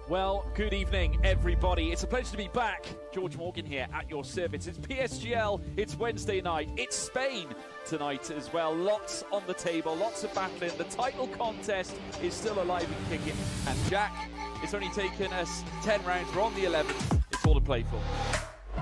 Well, good evening, everybody. It's a pleasure to be back. George Morgan here at your service. It's PSGL, it's Wednesday night, it's Spain tonight as well. Lots on the table, lots of battling. The title contest is still alive and kicking. And Jack, it's only taken us 10 rounds. We're on the 11th. It's all to play for.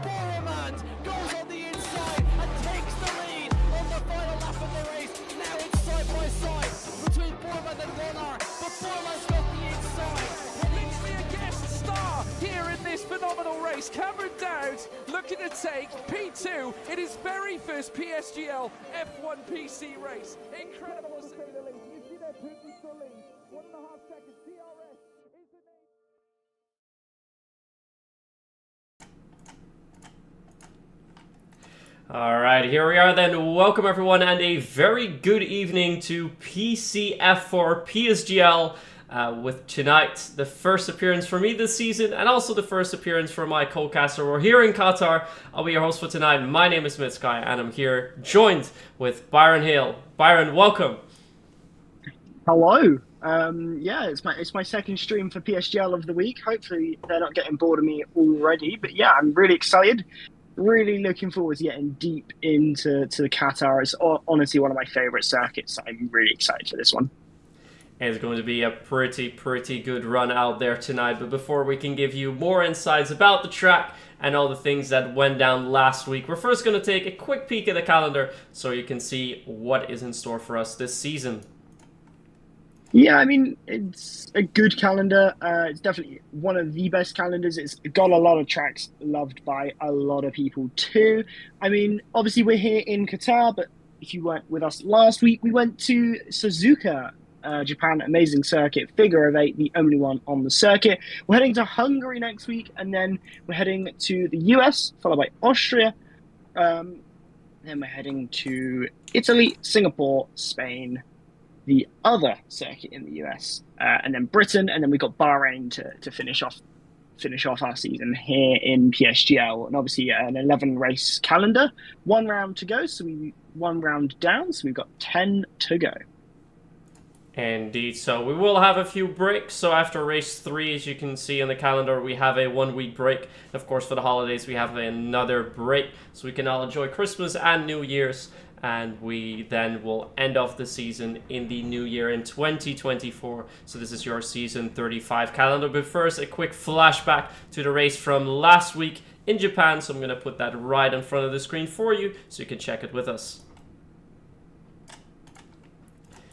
Boromant goes on the inside and takes the lead on the final lap of the race. Now it's side by side between Boromant and Warner, but Boromant's got the inside. Literally a guest star here in this phenomenal race. Cameron Dowd looking to take P2 in his very first PSGL F1 PC race. Incredible to say the least. You see that Putin to lead. 1.5 seconds. DRS is the name. Alright, here we are then. Welcome everyone and a very good evening to PCF4 PSGL with tonight the first appearance for me this season and also the first appearance for my co-caster. We're here in Qatar. I'll be your host for tonight. My name is Mitsky and I'm here joined with Byron Hale. Byron, welcome. Hello. It's my second stream for PSGL of the week. Hopefully they're not getting bored of me already. But yeah, I'm really excited. Really looking forward to getting deep into Qatar. It's honestly one of my favorite circuits. I'm really excited for this one. It's going to be a pretty good run out there tonight. But before we can give you more insights about the track and all the things that went down last week, we're first going to take a quick peek at the calendar so you can see what is in store for us this season. Yeah, I mean, it's a good calendar. It's definitely one of the best calendars. It's got a lot of tracks loved by a lot of people too. I mean, obviously we're here in Qatar, but if you weren't with us last week, we went to Suzuka, Japan, amazing circuit, figure of 8, the only one on the circuit. We're heading to Hungary next week, and then we're heading to the US, followed by Austria. Then we're heading to Italy, Singapore, Spain, the other circuit in the US, and then Britain, and then we've got Bahrain to finish off our season here in PSGL. And obviously an 11 race calendar, one round to go, so one round down, so we've got 10 to go. Indeed, so we will have a few breaks. So after race 3, as you can see on the calendar, we have a 1 week break. Of course, for the holidays, we have another break, so we can all enjoy Christmas and New Year's. And we then will end off the season in the new year in 2024. So this is your season 35 calendar. But first, a quick flashback to the race from last week in Japan. So I'm going to put that right in front of the screen for you so you can check it with us.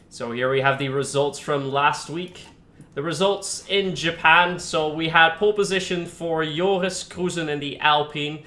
So here we have the results from last week. The results in Japan. So we had pole position for Joris Kroesen in the Alpine.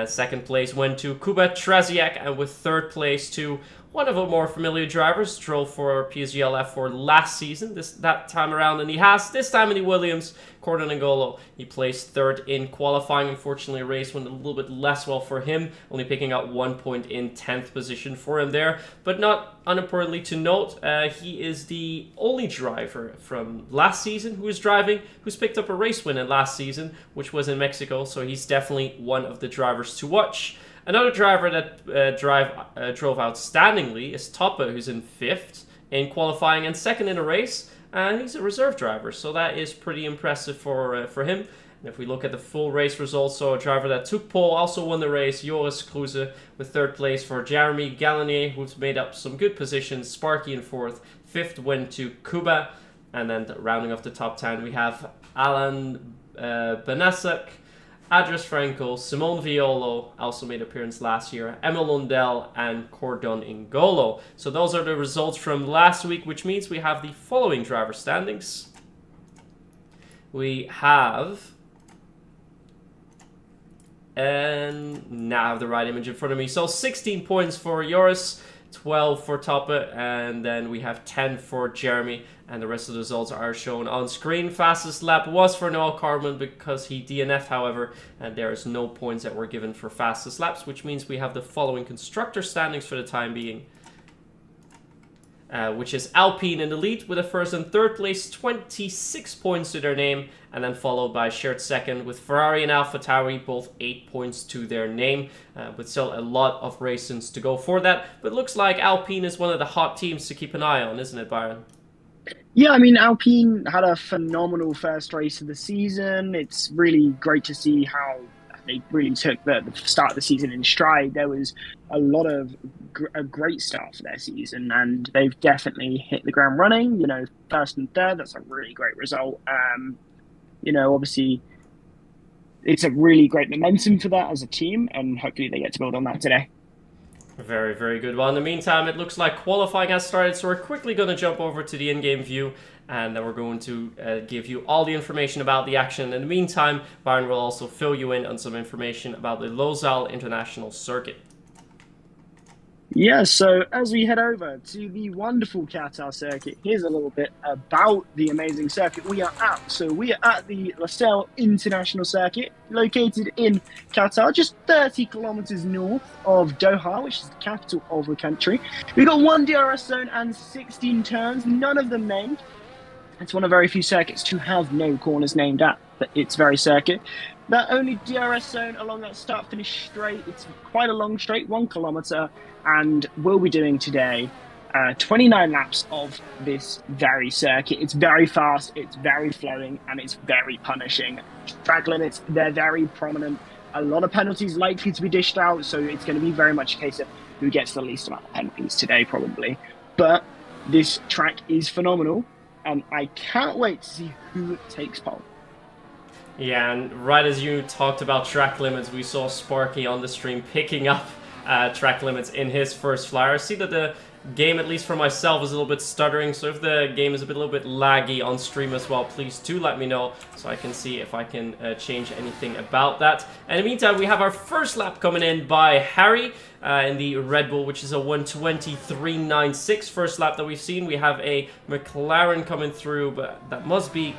Second place went to Kuba Traziak, and with third place to one of our more familiar drivers, drove for PSGL F4 last season, that time around, and he has this time in the Williams, Cordon N'Golo. He placed third in qualifying. Unfortunately, a race went a little bit less well for him, only picking up 1 point in 10th position for him there. But not unimportantly to note, he is the only driver from last season who's picked up a race win in last season, which was in Mexico, so he's definitely one of the drivers to watch. Another driver that drove outstandingly is Toppe, who's in 5th in qualifying and 2nd in a race. And he's a reserve driver, so that is pretty impressive for him. And if we look at the full race results, so a driver that took pole also won the race, Joris Kroesen, with 3rd place for Jeremy Gallinier, who's made up some good positions, Sparky in 4th. 5th went to Kuba. And then rounding off the top 10, we have Alan Benasek, Adris Frankel, Simone Violo, also made appearance last year, Emil Lundell, and Cordon N'Golo. So those are the results from last week, which means we have the following driver standings. We have, and now I have the right image in front of me, so 16 points for Joris, 12 for Toppe, and then we have 10 for Jeremy, and the rest of the results are shown on screen. Fastest lap was for Noel Carman because he DNF'd, however, and there is no points that were given for fastest laps, which means we have the following constructor standings for the time being. Which is Alpine in the lead with a 1st and 3rd place, 26 points to their name, and then followed by shared 2nd with Ferrari and AlphaTauri, both 8 points to their name, but still a lot of races to go for that. But it looks like Alpine is one of the hot teams to keep an eye on, isn't it, Byron? Yeah, I mean, Alpine had a phenomenal first race of the season. It's really great to see how they really took the start of the season in stride. There was a lot of a great start for their season, and they've definitely hit the ground running. 1st and 3rd, that's a really great result. Obviously, it's a really great momentum for that as a team, and hopefully they get to build on that today. Very, very good. Well, in the meantime, it looks like qualifying has started, so we're quickly going to jump over to the in-game view, and then we're going to give you all the information about the action. In the meantime, Byron will also fill you in on some information about the Losail International Circuit. Yeah, so as we head over to the wonderful Qatar circuit, here's a little bit about the amazing circuit we are at. So we are at the Lusail International Circuit, located in Qatar, just 30 kilometers north of Doha, which is the capital of the country. We've got one DRS zone and 16 turns, none of them named. It's one of very few circuits to have no corners named at its very circuit. That only DRS zone along that start-finish straight, it's quite a long straight, 1 kilometer, and we'll be doing today 29 laps of this very circuit. It's very fast, it's very flowing, and it's very punishing. Track limits, they're very prominent. A lot of penalties likely to be dished out, so it's going to be very much a case of who gets the least amount of penalties today, probably. But this track is phenomenal, and I can't wait to see who takes pole. Yeah, and right as you talked about track limits, we saw Sparky on the stream picking up track limits in his first flyer. I see that the game, at least for myself, is a little bit stuttering, so if the game is a little bit laggy on stream as well, please do let me know so I can see if I can change anything about that. And in the meantime, we have our first lap coming in by Harry in the Red Bull, which is a 1:23.96 first lap that we've seen. We have a McLaren coming through, but that must be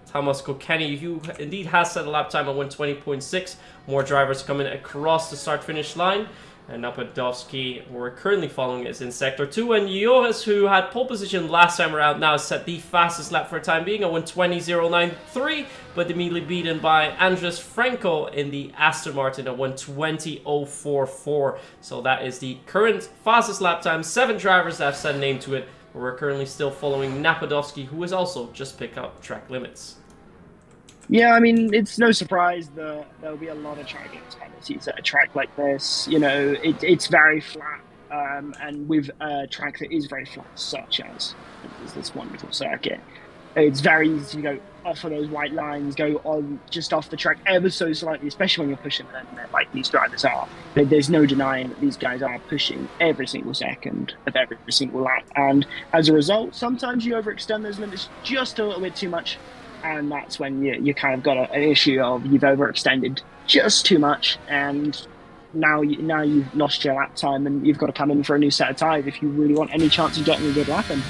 Thomas Kokeni, who indeed has set a lap time at 1:20.6. More drivers coming across the start-finish line. And Napadovsky, who we're currently following, is in Sector 2. And Joris, who had pole position last time around, now set the fastest lap for the time being, at 1:20.093, but immediately beaten by Andres Franco in the Aston Martin at 1:20.044. So that is the current fastest lap time. 7 drivers that have set a name to it. But we're currently still following Napadovsky, who has also just picked up track limits. Yeah, I mean, it's no surprise that there'll be a lot of track limits penalties at a track like this. You know, it's very flat, and with a track that is very flat, such as this wonderful circuit, it's very easy to go off of those white lines, go on just off the track ever so slightly, especially when you're pushing them like these drivers are. There's no denying that these guys are pushing every single second of every single lap, and as a result, sometimes you overextend those limits just a little bit too much. And that's when you kind of got an issue of you've overextended just too much, and now you've lost your lap time, and you've got to come in for a new set of tyres if you really want any chance of getting a good lap in.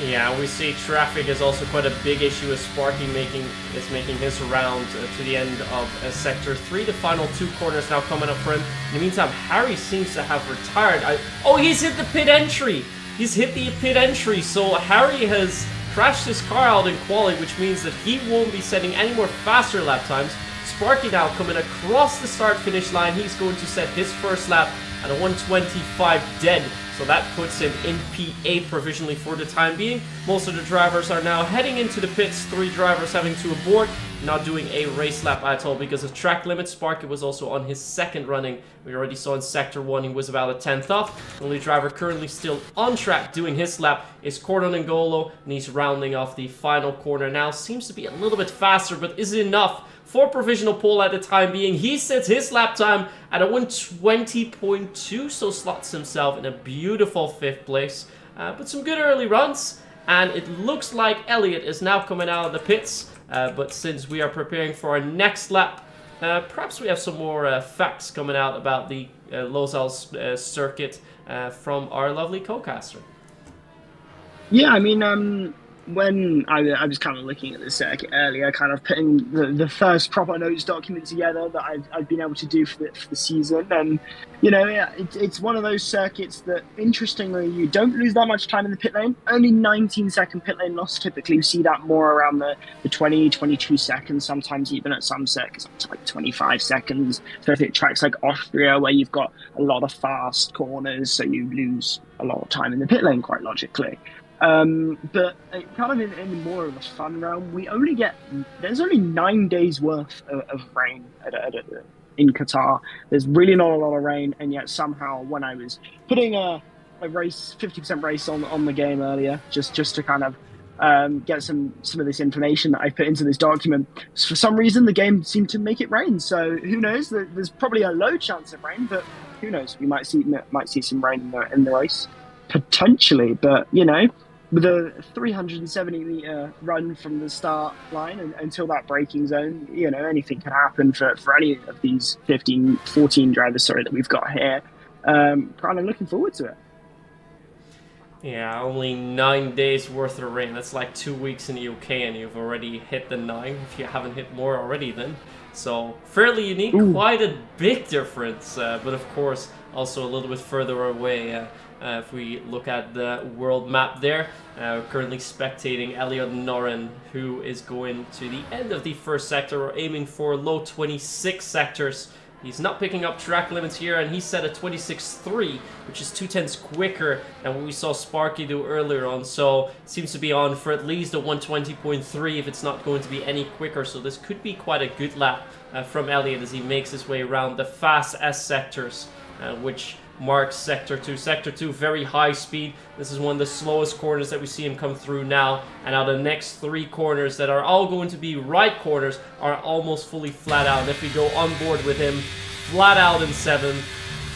Yeah, we see traffic is also quite a big issue as Sparky making his round to the end of Sector 3. The final 2 corners now coming up for him. In the meantime, Harry seems to have retired. Oh, he's hit the pit entry! He's hit the pit entry, so Harry has crashed his car out in quali, which means that he won't be setting any more faster lap times. Sparky now coming across the start-finish line. He's going to set his first lap at a 1:25 dead. So that puts him in P8 provisionally for the time being. Most of the drivers are now heading into the pits. 3 drivers having to abort, not doing a race lap at all because of track limits. Sparky was also on his second running. We already saw in Sector 1 he was about a 10th off. The only driver currently still on track doing his lap is Cordon N'Golo, and he's rounding off the final corner now. Seems to be a little bit faster, but is it enough for provisional pole at the time being? He sets his lap time at a 1:20.2, so slots himself in a beautiful 5th place. But some good early runs, and it looks like Elliott is now coming out of the pits. But since we are preparing for our next lap, perhaps we have some more facts coming out about the Losail circuit from our lovely co-caster. Yeah, I mean, when I was kind of looking at the circuit earlier, kind of putting the first proper notes document together that I've been able to do for the season, and yeah, it's one of those circuits that, interestingly, you don't lose that much time in the pit lane. Only 19-second pit lane loss. Typically, you see that more around the 20, 22 seconds, sometimes even at some circuits up to like 25 seconds. Especially at tracks like Austria, where you've got a lot of fast corners, so you lose a lot of time in the pit lane, quite logically. But kind of in more of a fun realm, there's only 9 days worth of rain in Qatar. There's really not a lot of rain, and yet somehow when I was putting a race, 50% race on the game earlier, just to kind of get some of this information that I put into this document, for some reason the game seemed to make it rain. So who knows? There's probably a low chance of rain, but who knows? We might see some rain in the race potentially, but with a 370-meter run from the start line until that braking zone, anything can happen for any of these 14 drivers, that we've got here. Kind of looking forward to it. Yeah, only 9 days worth of rain. That's like 2 weeks in the UK, and you've already hit the 9. If you haven't hit more already, then. So fairly unique, quite a big difference. But of course, also a little bit further away. If we look at the world map there, we're currently spectating Elliot Norrin, who is going to the end of the first sector. We're aiming for low 26 sectors. He's not picking up track limits here, and he set a 26.3, which is 2/10 quicker than what we saw Sparky do earlier on. So seems to be on for at least a 120.3 if it's not going to be any quicker. So this could be quite a good lap from Elliot as he makes his way around the fast S sectors, which marks Sector 2. Sector 2, very high speed. This is one of the slowest corners that we see him come through now. And now the next 3 corners that are all going to be right corners are almost fully flat out. And if we go on board with him, flat out in 7th,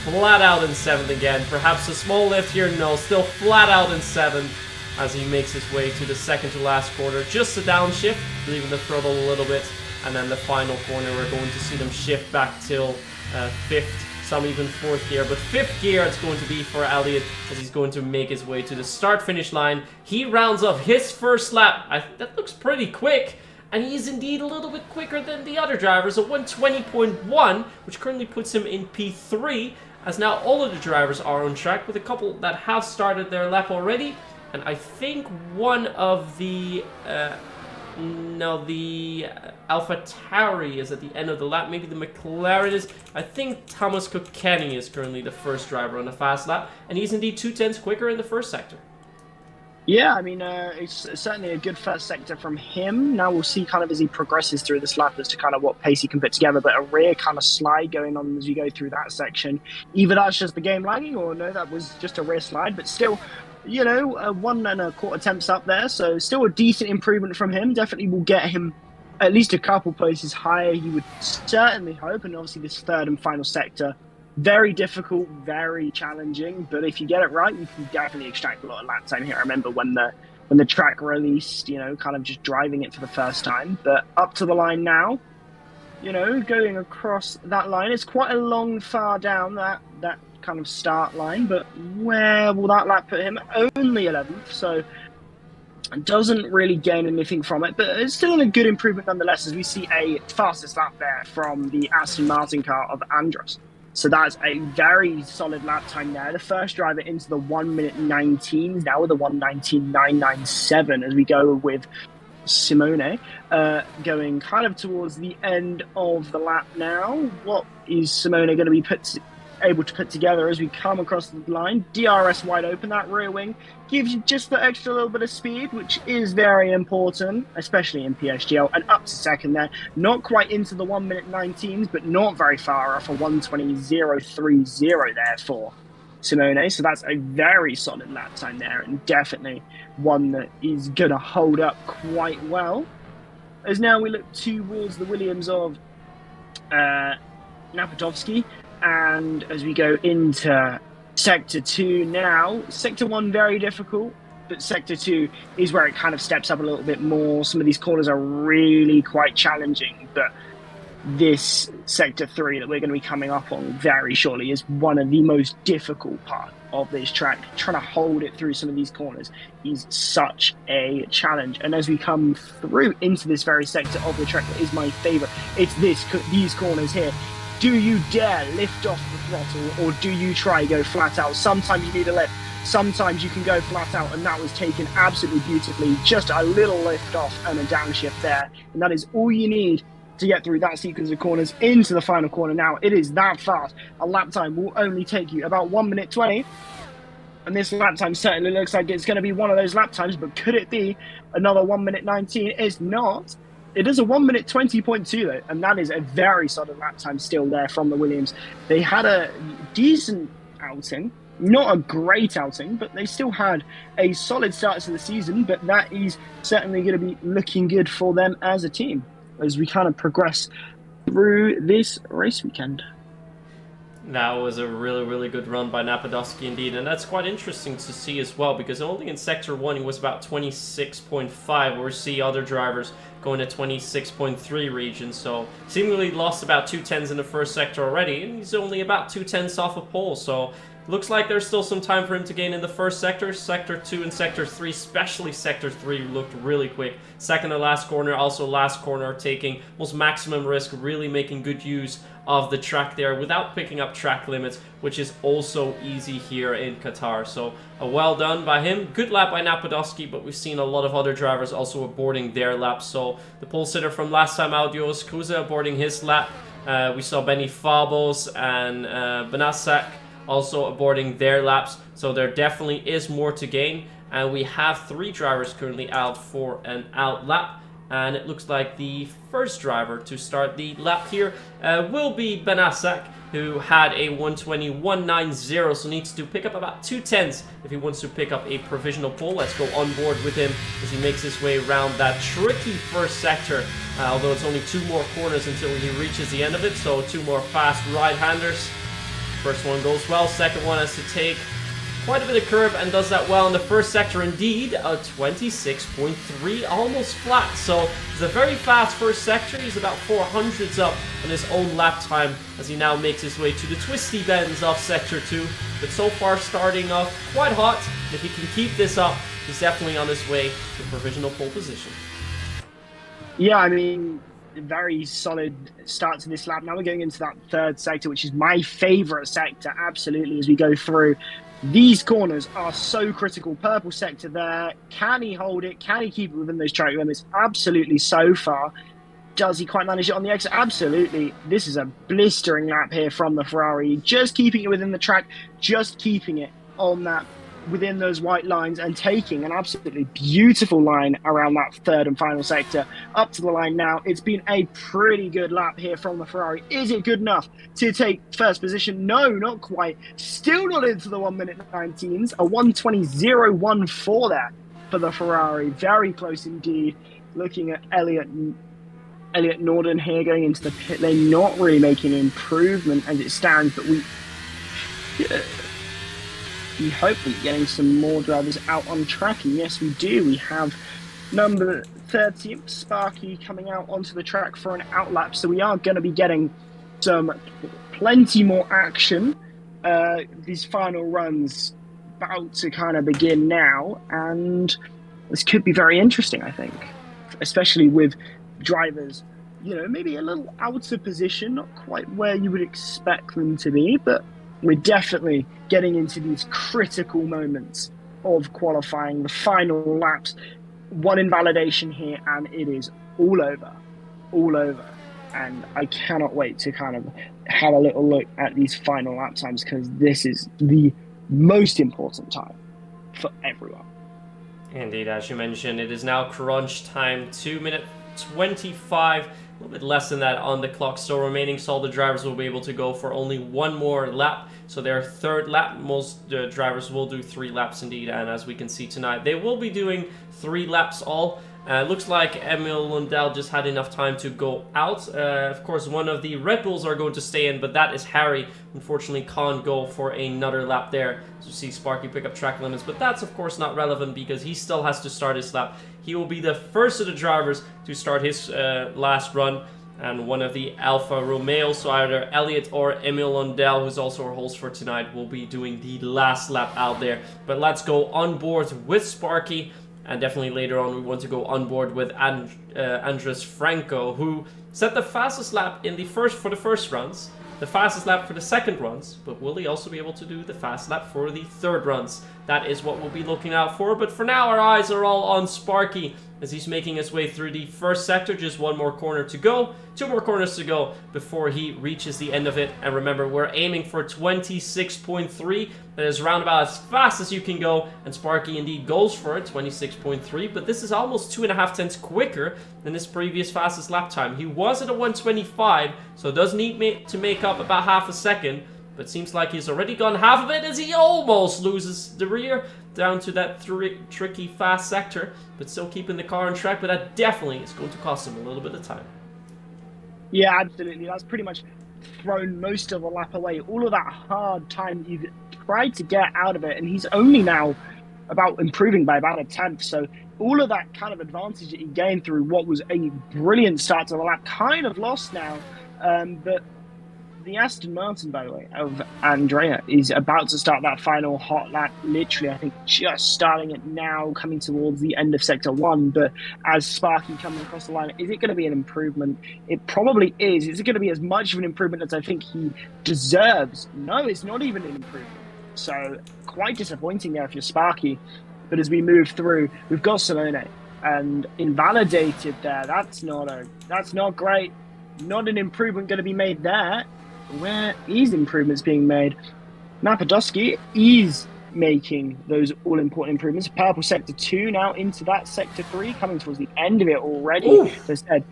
flat out in 7th again. Perhaps a small lift here, no, still flat out in 7th as he makes his way to the second to last corner. Just a downshift, leaving the throttle a little bit. And then the final corner, we're going to see them shift back till 5th. Some even 4th gear, but 5th gear it's going to be for Elliot as he's going to make his way to the start-finish line. He rounds off his first lap. That looks pretty quick, and he is indeed a little bit quicker than the other drivers, a 120.1, which currently puts him in P3, as now all of the drivers are on track, with a couple that have started their lap already, and I think one of the... the Alpha Tauri is at the end of the lap. Maybe the McLaren is. I think Thomas Kilkenny is currently the first driver on the fast lap, and he's indeed 2/10 quicker in the first sector. Yeah, I mean, it's certainly a good first sector from him. Now we'll see kind of as he progresses through this lap as to kind of what pace he can put together, but a rear kind of slide going on as you go through that section. Either that's just the game lagging, or no, that was just a rear slide, but still... 1 1/4 attempts up there, so still a decent improvement from him. Definitely will get him at least a couple places higher, you would certainly hope. And obviously this third and final sector, very difficult, very challenging, but if you get it right, you can definitely extract a lot of lap time here. I remember when the track released, kind of just driving it for the first time, but up to the line now, going across that line. It's quite a long far down that kind of start line, but where will that lap put him? Only 11th, so doesn't really gain anything from it, but it's still a good improvement nonetheless, as we see a fastest lap there from the Aston Martin car of Andros. So that's a very solid lap time there. The first driver into the 1:19, now with a 1:19.997 as we go with Simone, going kind of towards the end of the lap now. What is Simone going to be able to put together as we come across the line? DRS wide open, that rear wing gives you just the extra little bit of speed, which is very important, especially in PSGL, and up to second there. Not quite into the 1:19s, but not very far off, a 1:20.030 there for Simone. So that's a very solid lap time there, and definitely one that is going to hold up quite well. As now we look towards the Williams of Napatovsky, and as we go into Sector 2 now, Sector 1 very difficult, but Sector 2 is where it kind of steps up a little bit more. Some of these corners are really quite challenging, but this Sector 3 that we're going to be coming up on very shortly is one of the most difficult parts of this track. Trying to hold it through some of these corners is such a challenge. And as we come through into this very sector of the track that is my favourite, it's these corners here. Do you dare lift off the throttle, or do you try go flat out? Sometimes you need a lift, sometimes you can go flat out, and that was taken absolutely beautifully. Just a little lift off and a downshift there, and that is all you need to get through that sequence of corners into the final corner. Now it is that fast. A lap time will only take you about 1:20, and this lap time certainly looks like it's going to be one of those lap times, but could it be another 1:19? It's not. It is a 1:20.2 though, and that is a very solid lap time still there from the Williams. They had a decent outing, not a great outing, but they still had a solid start to the season, but that is certainly going to be looking good for them as a team as we kind of progress through this race weekend. That was a really, really good run by Napadovsky indeed, and that's quite interesting to see as well, because only in Sector 1 he was about 26.5, where we see other drivers going to 26.3 regions, so seemingly lost about 2/10 in the first sector already, and he's only about 2/10 off of pole, so looks like there's still some time for him to gain in the first sector. Sector 2 and Sector 3, especially Sector 3, looked really quick. Second to last corner, also last corner, taking almost maximum risk, really making good use of the track there without picking up track limits, which is also easy here in Qatar. So well done by him. Good lap by Napadovsky, but we've seen a lot of other drivers also aborting their laps. So the pole sitter from last time out, Joris Kruse, aborting his lap. We saw Benny Fabos and Benasak also aborting their laps, so there definitely is more to gain, and we have 3 drivers currently out for an out lap, and it looks like the first driver to start the lap here will be Benasak, who had a 1:21.90, so needs to pick up about 2/10 if he wants to pick up a provisional pole. Let's go on board with him as he makes his way around that tricky first sector, although it's only 2 more corners until he reaches the end of it, so 2 more fast right-handers. First one goes well, second one has to take quite a bit of curve and does that well in the first sector indeed. A 26.3, almost flat, so it's a very fast first sector. He's about 400s up on his own lap time as he now makes his way to the twisty bends of sector 2, but so far starting off quite hot. If he can keep this up, he's definitely on his way to provisional pole position. Yeah, I mean, very solid start to this lap. Now we're going into that third sector, which is my favorite sector, absolutely, as we go through. These corners are so critical. Purple sector there. Can he hold it? Can he keep it within those track limits? Absolutely so far. Does he quite manage it on the exit? Absolutely. This is a blistering lap here from the Ferrari. Just keeping it within the track, just keeping it on that, within those white lines, and taking an absolutely beautiful line around that third and final sector up to the line now. It's been a pretty good lap here from the Ferrari. Is it good enough to take first position? No, not quite. Still not into the 1:19s. A 1:20.014 there for the Ferrari. Very close indeed. Looking at Elliot Norden here going into the pit lane, not really making an improvement as it stands, but we hopefully getting some more drivers out on track, and yes we do. We have number 30, Sparky, coming out onto the track for an out lap, so we are going to be getting plenty more action. These final runs about to kind of begin now, and this could be very interesting, I think, especially with drivers, maybe a little out of position, not quite where you would expect them to be, but we're definitely getting into these critical moments of qualifying, the final laps. One invalidation here, and it is all over. And I cannot wait to kind of have a little look at these final lap times, because this is the most important time for everyone. Indeed, as you mentioned, it is now crunch time, 2:25. A little bit less than that on the clock still remaining, so all the drivers will be able to go for only 1 more lap. So their third lap, most drivers will do 3 laps indeed, and as we can see tonight, they will be doing 3 laps all. Looks like Emil Lundell just had enough time to go out. Of course, one of the Red Bulls are going to stay in, but that is Harry. Unfortunately, can't go for another lap there. So you see Sparky pick up track limits, but that's of course not relevant because he still has to start his lap. He will be the first of the drivers to start his last run, and one of the Alfa Romeo, so either Elliot or Emil Lundell, who's also our host for tonight, will be doing the last lap out there. But let's go on board with Sparky. And definitely later on we want to go on board with Andres Franco, who set the fastest lap for the first runs, the fastest lap for the second runs, but will he also be able to do the fast lap for the third runs? That is what we'll be looking out for, but for now our eyes are all on Sparky as he's making his way through the first sector. Just 1 more corner to go, 2 more corners to go before he reaches the end of it. And remember, we're aiming for 26.3. That is round about as fast as you can go, and Sparky indeed goes for it, 26.3, but this is almost 2.5 quicker than his previous fastest lap time. He was at a 1:25, so does need to make up about half a second, but seems like he's already gone half of it as he almost loses the rear down to that tricky fast sector, but still keeping the car on track, but that definitely is going to cost him a little bit of time. Yeah, absolutely. That's pretty much thrown most of the lap away. All of that hard time that you've tried to get out of it, and he's only now about improving by about a tenth. So all of that kind of advantage that he gained through what was a brilliant start to the lap kind of lost now. But the Aston Martin, by the way, of Andrea is about to start that final hot lap. Literally, I think just starting it now, coming towards the end of Sector 1. But as Sparky comes across the line, is it going to be an improvement? It probably is. Is it going to be as much of an improvement as I think he deserves? No, it's not even an improvement. So quite disappointing there if you're Sparky. But as we move through, we've got Simone and invalidated there. That's not great. Not an improvement going to be made there. Where is improvements being made? Napadowski is making those all-important improvements. Purple Sector 2 now into that Sector 3, coming towards the end of it already. Ooh. So instead,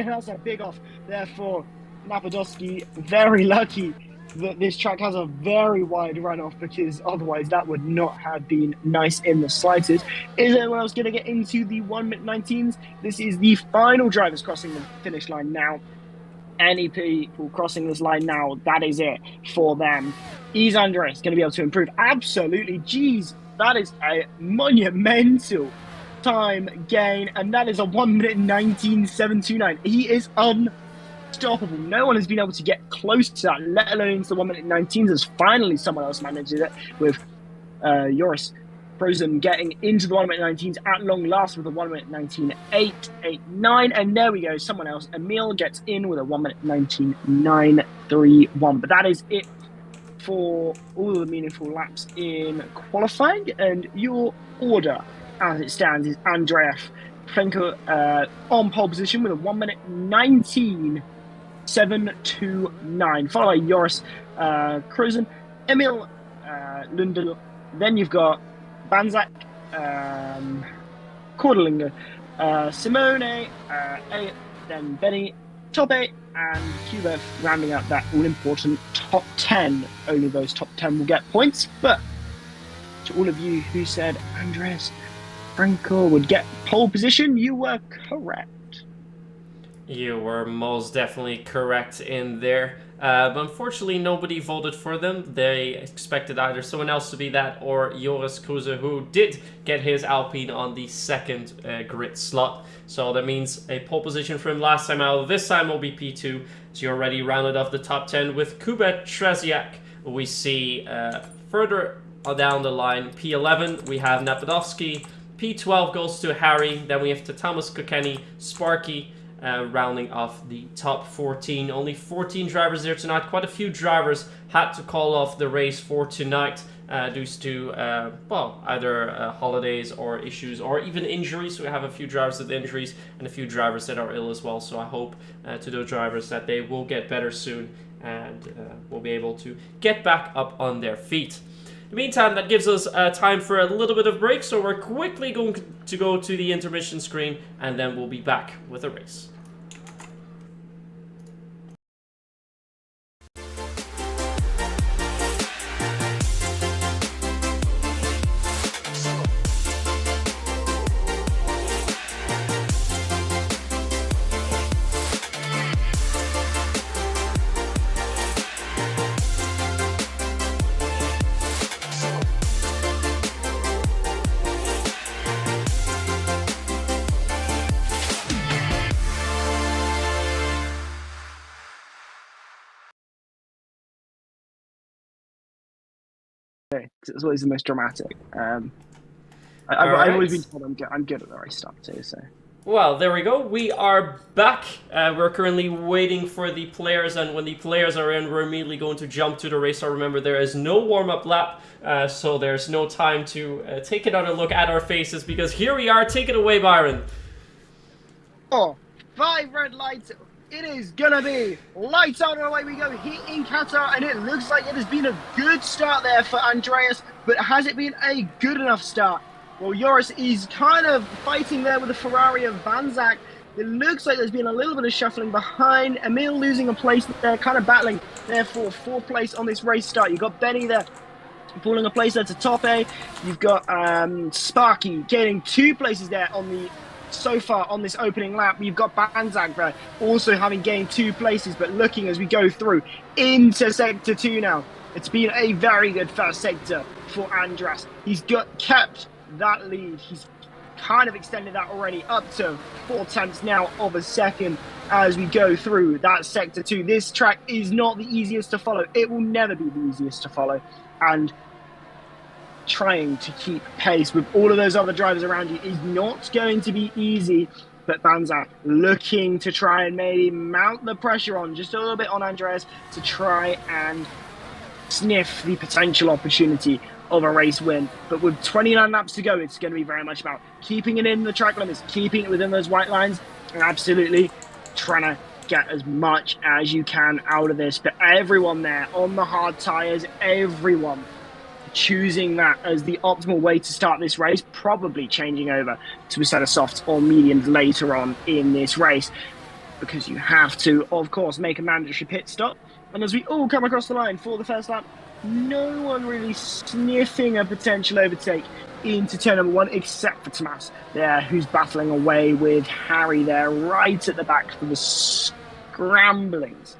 that's a big off. Therefore, Napadowski very lucky that this track has a very wide runoff, because otherwise that would not have been nice in the slightest. Is anyone else going to get into the 1 minute 19s? This is the final drivers crossing the finish line now. Any people crossing this line now, that is it for them. Is Andres going to be able to improve? Absolutely. Jeez, that is a monumental time gain, and that is a 1 minute 19.729. He is unstoppable. No one has been able to get close to that, let alone into the 1 minute 19s, as finally someone else manages it, with Joris Frozen getting into the 1 minute 19s at long last with a 1 minute 19.889. And there we go, someone else. Emil gets in with a 1 minute 19.931. But that is it for all of the meaningful laps in qualifying. And your order, as it stands, is Andreas Frenkel on pole position with a 1 minute 19.729, followed by Joris Krusen, Emil Lundell. Then you've got Banzak, Cordelinger, Simone, Elliot, then Benny, Tope, and Cuba rounding out that all-important top 10. Only those top 10 will get points. But to all of you who said Andreas Frenkel would get pole position, you were correct. You were most definitely correct in there. But unfortunately, nobody voted for them. They expected either someone else to be that or Joris Kruse, who did get his Alpine on the second grid slot. So that means a pole position for him last time out. This time will be P2. So you already rounded off the top 10 with Kubet Tresiak. We see further down the line, P11, we have Napadowski. P12 goes to Harry. Then we have to Thomas Kokeni, Sparky, rounding off the top 14. Only 14 drivers there tonight. Quite a few drivers had to call off the race for tonight due to, either holidays or issues or even injuries. So we have a few drivers with injuries and a few drivers that are ill as well. So I hope to those drivers that they will get better soon and will be able to get back up on their feet. In the meantime, that gives us time for a little bit of break, so we're quickly going to go to the intermission screen, and then we'll be back with the race. It's always the most dramatic. I've always been told I'm good at the race stuff too. So. Well, there we go. We are back. We're currently waiting for the players, and when the players are in, we're immediately going to jump to the race. So remember, there is no warm-up lap, so there's no time to take another look at our faces, because here we are. Take it away, Byron. Oh, 5 red lights. It is gonna be lights out and away we go here in Qatar, and it looks like it has been a good start there for Andreas, but has it been a good enough start? Well, Joris is kind of fighting there with the Ferrari of Banzak. It looks like there's been a little bit of shuffling behind. Emil losing a place, they're kind of battling there for 4th place on this race start. You've got Benny there pulling a place there to top A. You've got Sparky getting 2 places there on the so far on this opening lap, you've got Banzak there also having gained 2 places, but looking as we go through into Sector 2 now. It's been a very good first sector for Andras. He's kept that lead. He's kind of extended that already up to 4/10 now of a second as we go through that Sector 2. This track is not the easiest to follow. It will never be the easiest to follow. And trying to keep pace with all of those other drivers around you is not going to be easy. But Banzak looking to try and maybe mount the pressure on just a little bit on Andreas to try and sniff the potential opportunity of a race win. But with 29 laps to go, it's going to be very much about keeping it in the track limits, keeping it within those white lines, and absolutely trying to get as much as you can out of this. But everyone there on the hard tyres, everyone choosing that as the optimal way to start this race, probably changing over to a set of softs or mediums later on in this race, because you have to, of course, make a mandatory pit stop. And as we all come across the line for the first lap, no one really sniffing a potential overtake into turn number 1, except for Tomas there, who's battling away with Harry there right at the back for the scramblings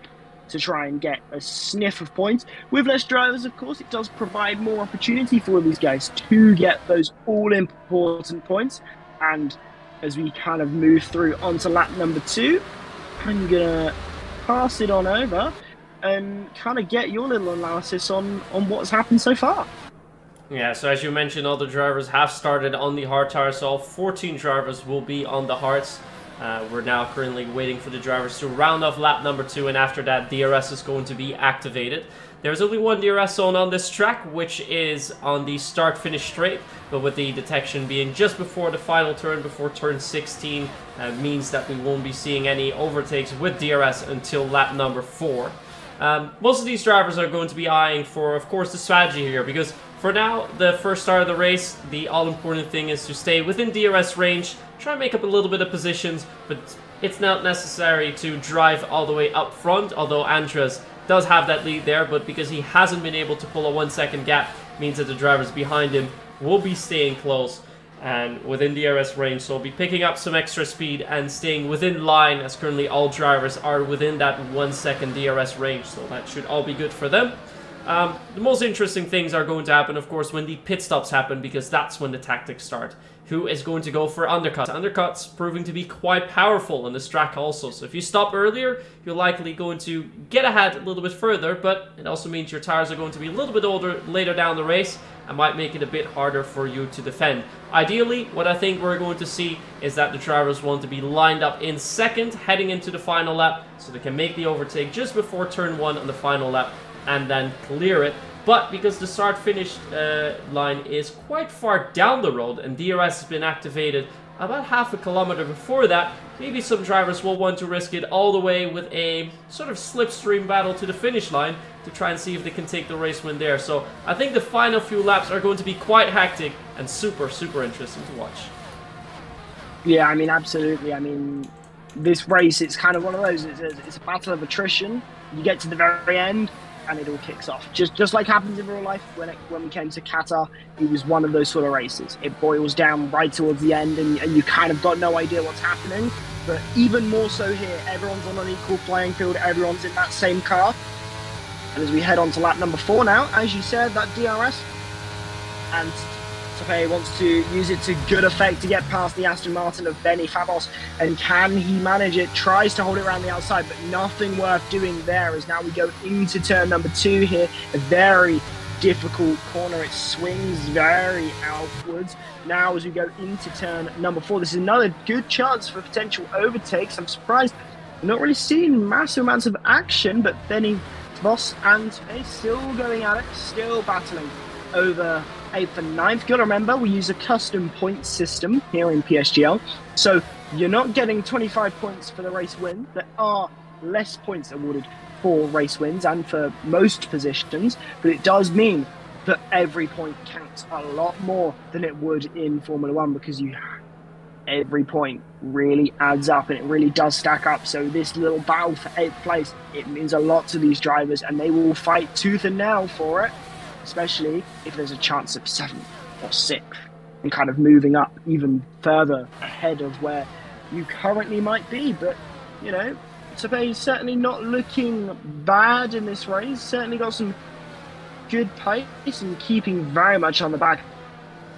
to try and get a sniff of points. With less drivers, of course, it does provide more opportunity for these guys to get those all-important points. And as we kind of move through onto lap number 2, I'm going to pass it on over and kind of get your little analysis on what's happened so far. Yeah, so as you mentioned, all the drivers have started on the hard tires, so all 14 drivers will be on the hards. We're now currently waiting for the drivers to round off lap number 2, and after that DRS is going to be activated. There's only one DRS zone on this track, which is on the start-finish straight, but with the detection being just before the final turn, before turn 16, means that we won't be seeing any overtakes with DRS until lap number 4. Most of these drivers are going to be eyeing for, of course, the strategy here, because for now, the first start of the race, the all-important thing is to stay within DRS range, try and make up a little bit of positions, but it's not necessary to drive all the way up front, although Andras does have that lead there, but because he hasn't been able to pull a 1-second gap, means that the drivers behind him will be staying close and within DRS range, so be picking up some extra speed and staying within line, as currently all drivers are within that 1-second DRS range, so that should all be good for them. The most interesting things are going to happen, of course, when the pit stops happen, because that's when the tactics start. Who is going to go for undercuts? Undercuts proving to be quite powerful in this track also, so if you stop earlier, you're likely going to get ahead a little bit further, but it also means your tires are going to be a little bit older later down the race, and might make it a bit harder for you to defend. Ideally, what I think we're going to see is that the drivers want to be lined up in second, heading into the final lap, so they can make the overtake just before turn 1 on the final lap, and then clear it. But because the start-finish line is quite far down the road, and DRS has been activated about half a kilometer before that, maybe some drivers will want to risk it all the way with a sort of slipstream battle to the finish line to try and see if they can take the race win there. So I think the final few laps are going to be quite hectic and super interesting to watch. Yeah, I mean, absolutely. I mean, this race, it's kind of one of those, it's a battle of attrition. You get to the very end, and it all kicks off. Just like happens in real life when we came to Qatar, it was one of those sort of races. It boils down right towards the end, and you kind of got no idea what's happening. But even more so here, everyone's on an equal playing field, everyone's in that same car. And as we head on to lap number 4 now, as you said, that DRS, and Tepe wants to use it to good effect to get past the Aston Martin of Benny Fabos. And can he manage it? Tries to hold it around the outside, but nothing worth doing there, as now we go into turn number 2 here. A very difficult corner. It swings very outwards. Now as we go into turn number 4, this is another good chance for potential overtakes. I'm surprised we're not really seeing massive amounts of action, but Benny Fabos and Tepe still going at it, still battling over 8th and 9th. Got to remember, we use a custom point system here in PSGL, so you're not getting 25 points for the race win. There are less points awarded for race wins and for most positions, but it does mean that every point counts a lot more than it would in Formula 1, because every point really adds up and it really does stack up. So this little battle for 8th place, it means a lot to these drivers, and they will fight tooth and nail for it, especially if there's a chance of 7th or 6th and kind of moving up even further ahead of where you currently might be. But, you know, Tepe is certainly not looking bad in this race. Certainly got some good pace and keeping very much on the back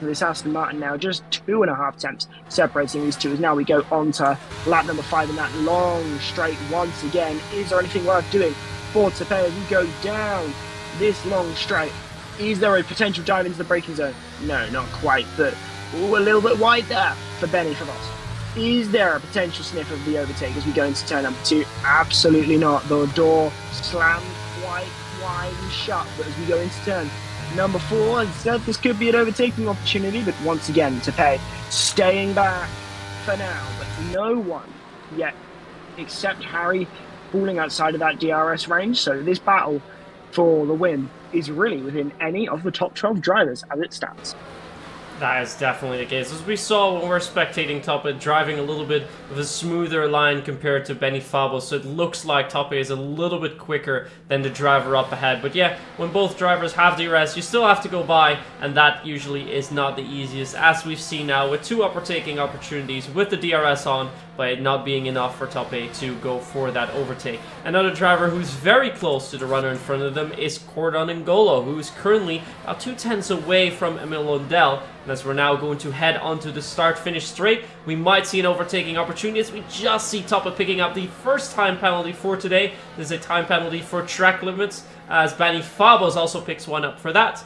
of this Aston Martin now. Just 2.5 attempts separating these two as now we go on to lap number 5 in that long straight once again. Is there anything worth doing for Tepe as we go down this long straight? Is there a potential dive into the braking zone? No, not quite, but ooh, a little bit wide there for Benny Favos. Is there a potential sniff of the overtake as we go into turn number 2? Absolutely not. The door slammed quite wide and shut, but as we go into turn number 4, instead this could be an overtaking opportunity, but once again, Tepe staying back for now, but no one yet except Harry falling outside of that DRS range, so this battle for the win is really within any of the top 12 drivers as it stands. That is definitely the case. As we saw when we were spectating Toppe driving a little bit of a smoother line compared to Benny Fabo, so it looks like Toppe is a little bit quicker than the driver up ahead. But yeah, when both drivers have DRS, you still have to go by, and that usually is not the easiest, as we've seen now with 2 overtaking opportunities with the DRS on, but it not being enough for Toppe to go for that overtake. Another driver who's very close to the runner in front of them is Cordon N'Golo, who's currently about 2/10 away from Emil Lundell. And as we're now going to head onto the start-finish straight, we might see an overtaking opportunity as we just see Toppe picking up the first time penalty for today. This is a time penalty for track limits, as Benny Fabos also picks one up for that.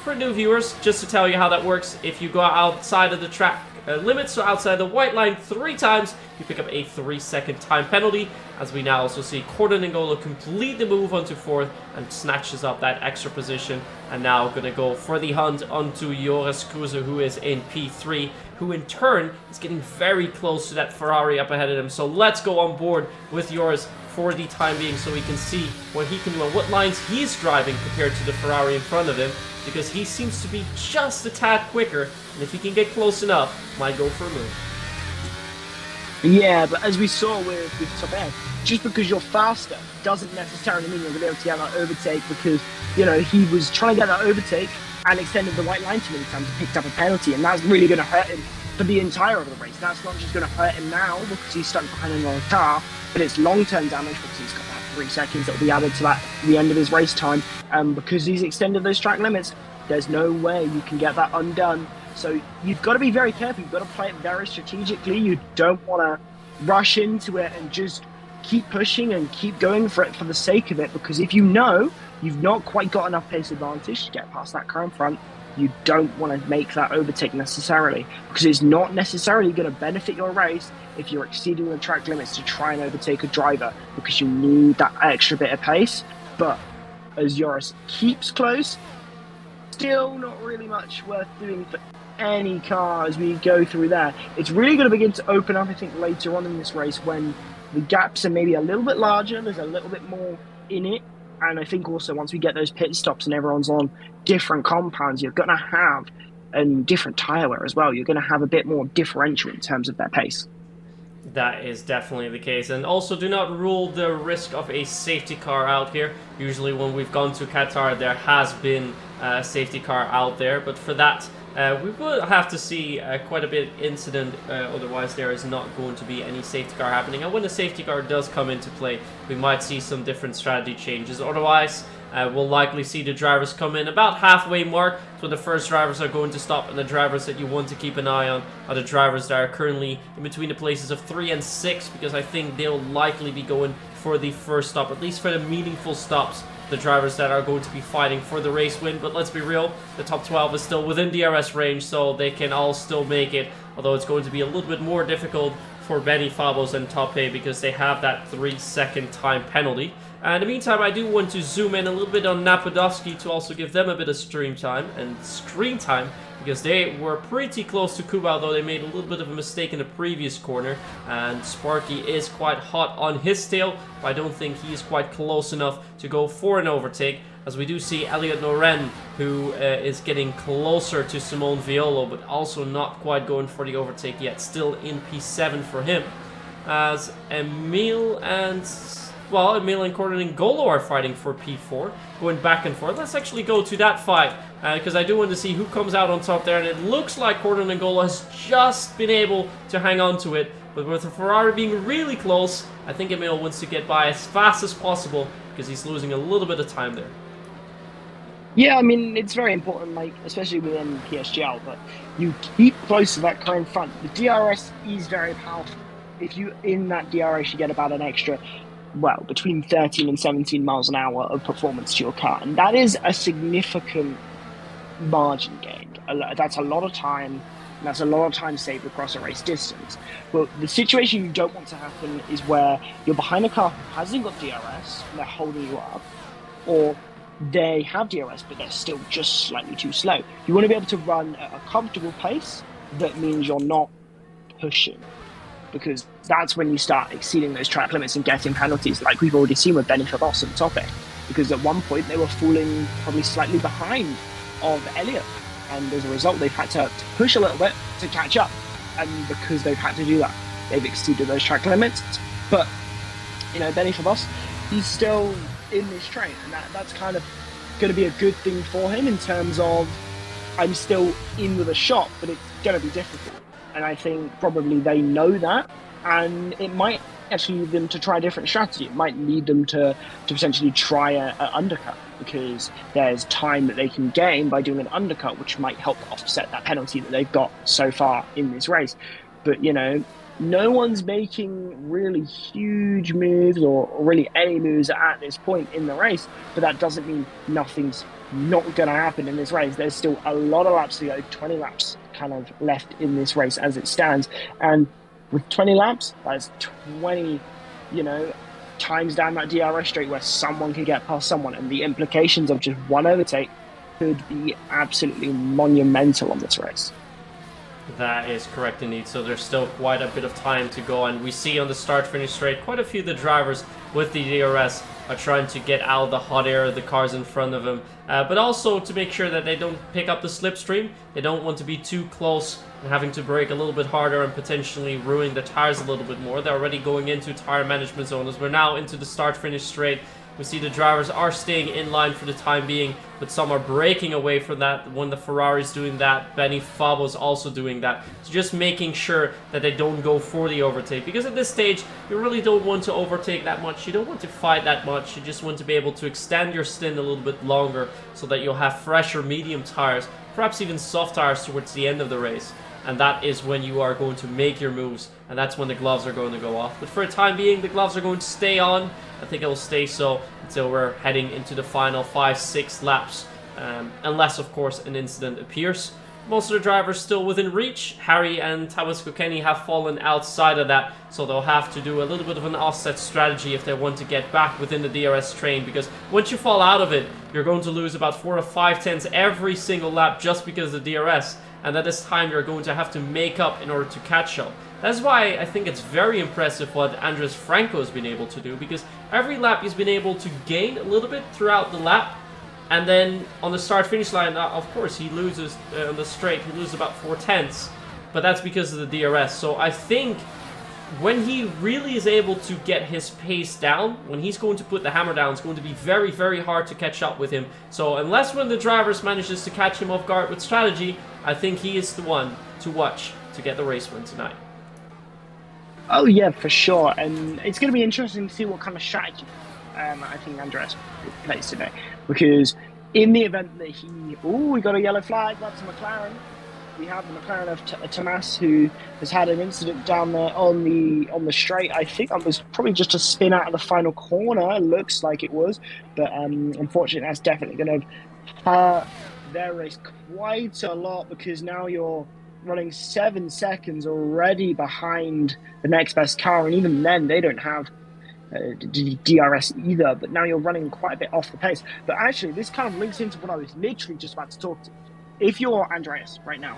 For new viewers, just to tell you how that works, if you go outside of the track limits, so outside the white line 3 times, you pick up a 3-second time penalty, as we now also see Cordon N'Golo complete the move onto 4th and snatches up that extra position, and now going to go for the hunt onto Joris Kruse, who is in P3, who in turn is getting very close to that Ferrari up ahead of him. So let's go on board with Joris for the time being so we can see what lines he's driving compared to the Ferrari in front of him, because he seems to be just a tad quicker, and if he can get close enough, might go for a move. Yeah, but as we saw with Toppe, just because you're faster doesn't necessarily mean you're going to be able to get that overtake, because, you know, he was trying to get that overtake and extended the white line too many times and picked up a penalty, and that's really going to hurt him for the entire of the race. That's not just going to hurt him now because he's stuck behind another car, but it's long-term damage because he's got that 3 seconds that will be added to that the end of his race time, because he's extended those track limits. There's no way you can get that undone. So you've got to be very careful. You've got to play it very strategically. You don't want to rush into it and just keep pushing and keep going for it for the sake of it, because if you know you've not quite got enough pace advantage to get past that car in front, you don't want to make that overtake necessarily, because it's not necessarily going to benefit your race if you're exceeding the track limits to try and overtake a driver, because you need that extra bit of pace. But as Joris keeps close, still not really much worth doing for any car as we go through there. It's really going to begin to open up, I think, later on in this race when the gaps are maybe a little bit larger, there's a little bit more in it, and I think also once we get those pit stops and everyone's on different compounds, you're going to have a different tyre wear as well. You're going to have a bit more differential in terms of their pace. That is definitely the case, and also do not rule the risk of a safety car out here. Usually when we've gone to Qatar, there has been a safety car out there, but for that we will have to see quite a bit of incident, otherwise there is not going to be any safety car happening. And when the safety car does come into play, we might see some different strategy changes. Otherwise, we'll likely see the drivers come in about halfway mark, so the first drivers are going to stop, and the drivers that you want to keep an eye on are the drivers that are currently in between the places of 3 and 6, because I think they'll likely be going for the first stop, at least for the meaningful stops, the drivers that are going to be fighting for the race win. But let's be real, the top 12 is still within DRS range, so they can all still make it, although it's going to be a little bit more difficult for Benny Fabos and Toppe because they have that 3-second time penalty. In the meantime, I do want to zoom in a little bit on Napodowski to also give them a bit of stream time and screen time, because they were pretty close to Kuba, although they made a little bit of a mistake in the previous corner, and Sparky is quite hot on his tail, but I don't think he is quite close enough to go for an overtake, as we do see Elliot Noren, who is getting closer to Simone Violo, but also not quite going for the overtake yet, still in P7 for him, as Emil and well, Emil and Gordon and Golo are fighting for P4, going back and forth. Let's actually go to that fight, because I do want to see who comes out on top there, and it looks like Gordon and Golo has just been able to hang on to it, but with the Ferrari being really close, I think Emil wants to get by as fast as possible, because he's losing a little bit of time there. Yeah, I mean, it's very important, like, especially within PSGL, but you keep close to that car in front. The DRS is very powerful. If you, in that DRS, you get about an extra, well, between 13 and 17 miles an hour of performance to your car. And that is a significant margin gained. That's a lot of time. That's a lot of time saved across a race distance. But the situation you don't want to happen is where you're behind a car who hasn't got DRS, and they're holding you up, or they have DRS, but they're still just slightly too slow. You want to be able to run at a comfortable pace that means you're not pushing, because that's when you start exceeding those track limits and getting penalties, like we've already seen with Benny Fabos and Topic, because at one point they were falling probably slightly behind of Elliott, and as a result they've had to push a little bit to catch up, and because they've had to do that, they've exceeded those track limits. But, you know, Benny Fabos, he's still in this train, and that's kind of going to be a good thing for him in terms of, I'm still in with a shot, but it's going to be difficult. And I think probably they know that, and it might actually lead them to try a different strategy. It might lead them to potentially try an undercut, because there's time that they can gain by doing an undercut, which might help offset that penalty that they've got so far in this race. But, you know, no one's making really huge moves or really any moves at this point in the race, but that doesn't mean nothing's not going to happen in this race. There's still a lot of laps to go, 20 laps kind of left in this race as it stands. And with 20 laps, that's 20, you know, times down that DRS straight where someone could get past someone, and the implications of just one overtake could be absolutely monumental on this race. That is correct indeed, so there's still quite a bit of time to go, and we see on the start-finish straight quite a few of the drivers with the DRS are trying to get out of the hot air of the cars in front of them, but also to make sure that they don't pick up the slipstream. They don't want to be too close and having to brake a little bit harder and potentially ruin the tires a little bit more. They're already going into tire management zone as we're now into the start-finish straight. We see the drivers are staying in line for the time being, but some are breaking away from that. When the Ferrari's doing that, Benny Fabo's also doing that. So just making sure that they don't go for the overtake, because at this stage, you really don't want to overtake that much. You don't want to fight that much. You just want to be able to extend your stint a little bit longer so that you'll have fresher medium tires, perhaps even soft tires towards the end of the race. And that is when you are going to make your moves, and that's when the gloves are going to go off. But for the time being, the gloves are going to stay on. I think it will stay so until we're heading into the final 5-6 laps, unless of course an incident appears. Most of the drivers still within reach. Harry and Thomas Kokeni have fallen outside of that, so they'll have to do a little bit of an offset strategy if they want to get back within the DRS train, because once you fall out of it, you're going to lose about 4 to 5 tenths every single lap just because of the DRS, and at this time you're going to have to make up in order to catch up. That's why I think it's very impressive what Andres Franco has been able to do, because every lap he's been able to gain a little bit throughout the lap, and then on the start-finish line, of course, he loses on the straight, he loses about 4 tenths, but that's because of the DRS. So I think when he really is able to get his pace down, when he's going to put the hammer down, it's going to be very, very hard to catch up with him. So unless one of the drivers manages to catch him off guard with strategy, I think he is the one to watch to get the race win tonight. Oh yeah, for sure, and it's going to be interesting to see what kind of strategy I think Andres plays today, because in the event that we got a yellow flag, that's a McLaren. We have the McLaren of Tomas, who has had an incident down there on the straight. I think that was probably just a spin out of the final corner. Looks like it was, but unfortunately, that's definitely going to hurt their race quite a lot, because now you're running 7 seconds already behind the next best car, and even then they don't have DRS either, but now you're running quite a bit off the pace. But actually, this kind of links into what I was literally just about to talk to. If you're Andreas right now,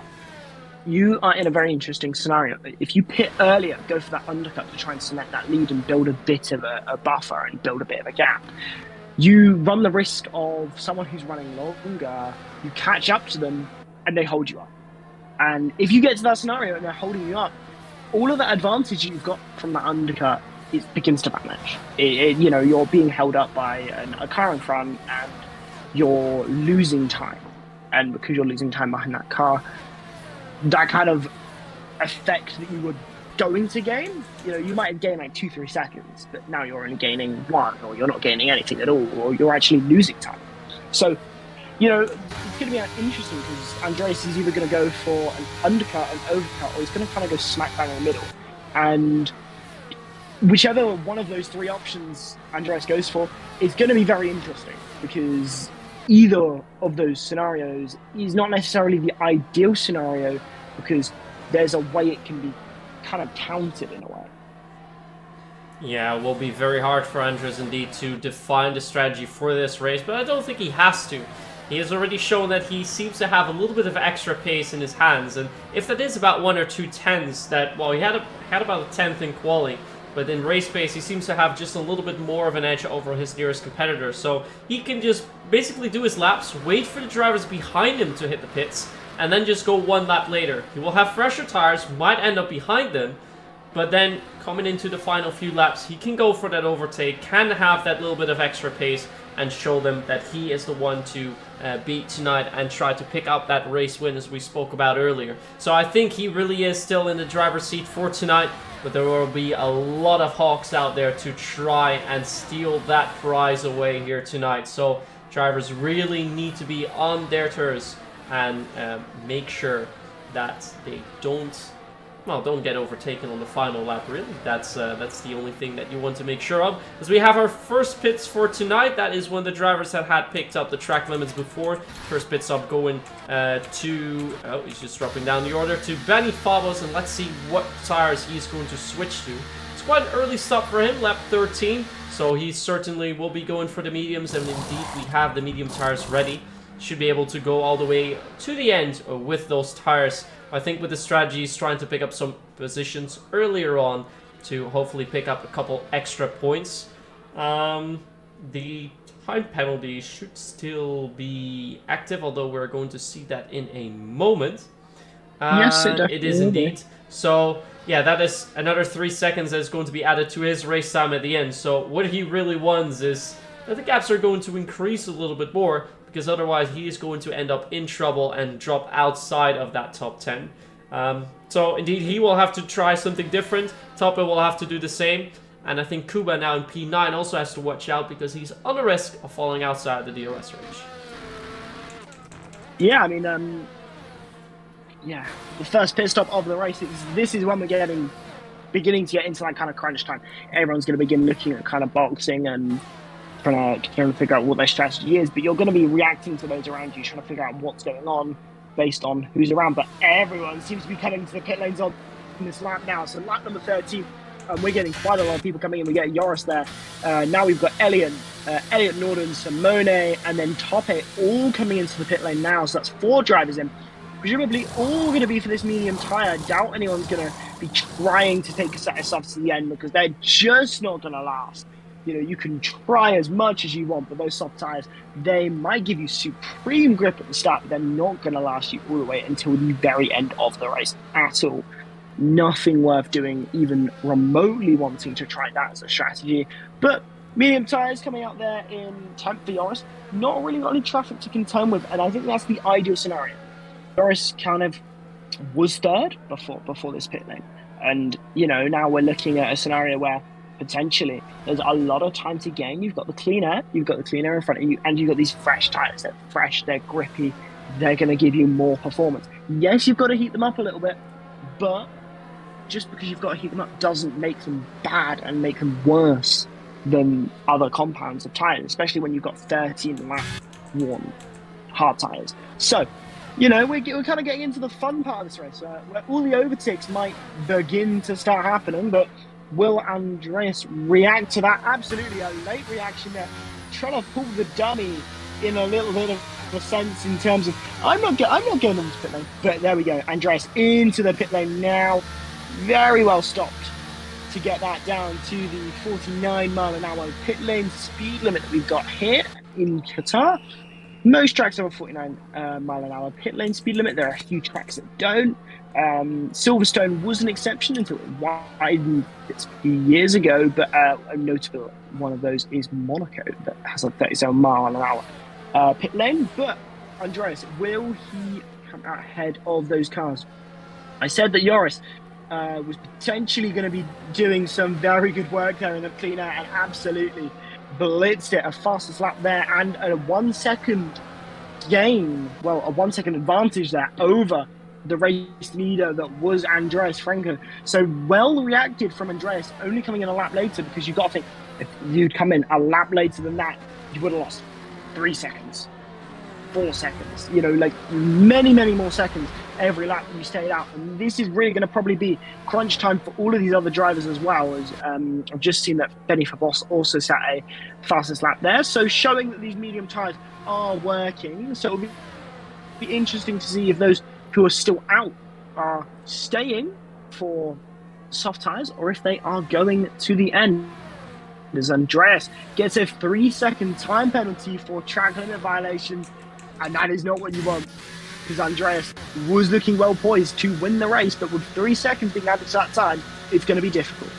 you are in a very interesting scenario. If you pit earlier, go for that undercut to try and cement that lead and build a bit of a buffer and build a bit of a gap, you run the risk of someone who's running longer, you catch up to them and they hold you up. And if you get to that scenario and they're holding you up, all of that advantage you've got from that undercut it begins to vanish. You're being held up by a car in front, and you're losing time. And because you're losing time behind that car, that kind of effect that you were going to gain, you might have gained like 2-3 seconds, but now you're only gaining 1, or you're not gaining anything at all, or you're actually losing time. So, it's going to be interesting because Andreas is either going to go for an undercut, an overcut, or he's going to kind of go smack bang in the middle. And whichever one of those 3 options Andreas goes for is going to be very interesting, because either of those scenarios is not necessarily the ideal scenario, because there's a way it can be kind of countered in a way. Yeah, it will be very hard for Andres indeed to define the strategy for this race, but I don't think he has to. He has already shown that he seems to have a little bit of extra pace in his hands, and if that is about 1 or 2 tenths, that, well, he had about a 10th in quali, but in race pace he seems to have just a little bit more of an edge over his nearest competitor, so he can just basically do his laps, wait for the drivers behind him to hit the pits, and then just go 1 lap later. He will have fresher tires, might end up behind them, but then coming into the final few laps, he can go for that overtake, can have that little bit of extra pace, and show them that he is the one to beat tonight and try to pick up that race win as we spoke about earlier. So I think he really is still in the driver's seat for tonight, but there will be a lot of Hawks out there to try and steal that prize away here tonight. So drivers really need to be on their toes and make sure that they don't get overtaken on the final lap, really. That's the only thing that you want to make sure of. As we have our first pits for tonight, that is when the drivers had picked up the track limits before. First pit stop going he's just dropping down the order, to Benny Fabos, and let's see what tires he's going to switch to. It's quite an early stop for him, lap 13, so he certainly will be going for the mediums, and indeed we have the medium tires ready. Should be able to go all the way to the end with those tires. I think with the strategy, he's trying to pick up some positions earlier on to hopefully pick up a couple extra points. The time penalty should still be active, although we're going to see that in a moment. Yes, it is indeed. So, yeah, that is another 3 seconds that is going to be added to his race time at the end. So what he really wants is that the gaps are going to increase a little bit more, because otherwise he is going to end up in trouble and drop outside of that top 10. So indeed he will have to try something different. Toppe will have to do the same. And I think Kuba now in P9 also has to watch out, because he's on the risk of falling outside the DRS range. Yeah, I mean, the first pit stop of the race, this is when we're beginning to get into that kind of crunch time. Everyone's going to begin looking at kind of boxing and trying to figure out what their strategy is, but you're going to be reacting to those around you, trying to figure out what's going on based on who's around. But everyone seems to be coming to the pit lanes on this lap now. So lap number 13, we're getting quite a lot of people coming in. We get Joris there. Now we've got Elliot Norden, Simone, and then Toppe all coming into the pit lane now. So that's 4 drivers in. Presumably all going to be for this medium tyre. I doubt anyone's going to be trying to take a set of softs to the end, because they're just not going to last. You can try as much as you want, but those soft tyres, they might give you supreme grip at the start, but they're not going to last you all the way until the very end of the race at all. Nothing worth doing, even remotely wanting to try that as a strategy. But medium tyres coming out there in 10th for Joris, not really got any traffic to contend with, and I think that's the ideal scenario. Joris kind of was third before this pit lane, and now we're looking at a scenario where potentially there's a lot of time to gain. You've got the clean air in front of you, and you've got these fresh tires. They're fresh, they're grippy, they're going to give you more performance. Yes, you've got to heat them up a little bit, but just because you've got to heat them up doesn't make them bad and make them worse than other compounds of tires, especially when you've got 13 lap worn hard tires. So we're kind of getting into the fun part of this race, where all the overtakes might begin to start happening, but will Andreas react to that? Absolutely a late reaction there, trying to pull the dummy in a little bit of a sense in terms of I'm not going on this pit lane, but there we go. Andreas into the pit lane now, very well stopped to get that down to the 49-mile-an-hour pit lane speed limit that we've got here in Qatar. Most tracks have a 49 mile an hour pit lane speed limit. There are a few tracks that don't, Silverstone was an exception until it widened a few years ago, but a notable one of those is Monaco, that has a 37-mile-an-hour pit lane. But Andreas, will he come out ahead of those cars? I said that Joris was potentially going to be doing some very good work there in the clean air, and absolutely blitzed it. A fastest lap there and a 1 second gain, well, a 1 second advantage there over the race leader that was Andreas Franco. So well reacted from Andreas, only coming in a lap later, because you've got to think, if you'd come in a lap later than that, you would have lost 3 seconds, 4 seconds, you know, like many more seconds every lap you stayed out. And this is really going to probably be crunch time for all of these other drivers as well, as I've just seen that Benny Fabos also sat a fastest lap there, so showing that these medium tyres are working. So it'll be interesting to see if those who are still out are staying for soft tyres, or if they are going to the end. As Andreas gets a 3-second time penalty for track limit violations, and that is not what you want, because Andreas was looking well poised to win the race, but with 3 seconds being added to that time, it's going to be difficult.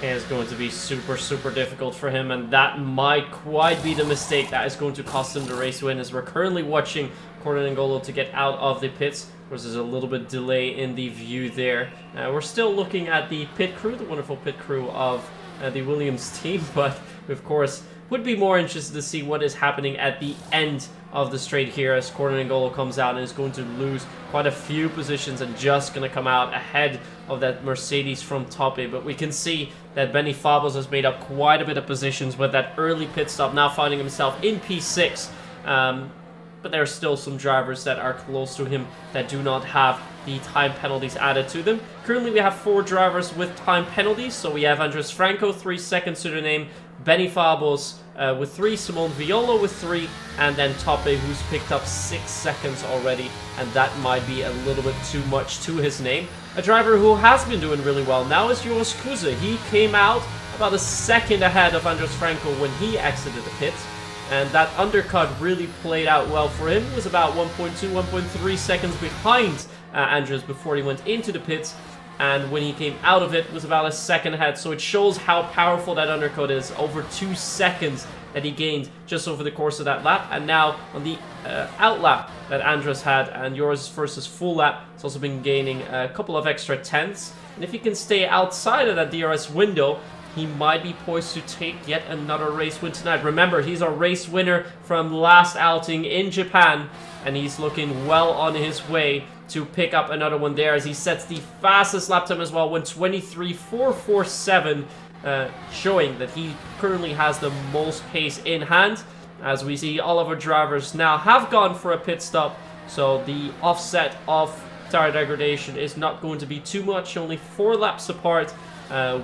It is going to be super difficult for him, and that might quite be the mistake that is going to cost him the race win, as we're currently watching Gordon N'Golo to get out of the pits. Of course, there's a little bit delay in the view there. We're still looking at the pit crew, the wonderful pit crew of the Williams team, but of course would be more interested to see what is happening at the end of the straight here, as Gordon N'Golo comes out and is going to lose quite a few positions and just going to come out ahead of that Mercedes from Tope. But we can see that Benny Fabos has made up quite a bit of positions with that early pit stop, now finding himself in P6. But there are still some drivers that are close to him that do not have the time penalties added to them. Currently we have 4 drivers with time penalties. So we have Andres Franco, 3 seconds to the name, Benny Fabos with 3, Simone Viola with 3, and then Tope, who's picked up 6 seconds already, and that might be a little bit too much to his name. A driver who has been doing really well now is Joris Kruse. He came out about a second ahead of Andres Franco when he exited the pits, and that undercut really played out well for him. It was about 1.2, 1.3 seconds behind Andres before he went into the pits, and when he came out of it was about a second ahead. So it shows how powerful that undercut is. Over 2 seconds that he gained just over the course of that lap. And now on the out lap that Andres had, and yours versus full lap, it's also been gaining a couple of extra tenths. And if he can stay outside of that DRS window, he might be poised to take yet another race win tonight. Remember, he's a race winner from last outing in Japan, and he's looking well on his way to pick up another one there, as he sets the fastest lap time as well, 1:23.447, showing that he currently has the most pace in hand. As we see, all of our drivers now have gone for a pit stop, so the offset of tire degradation is not going to be too much, only 4 laps apart,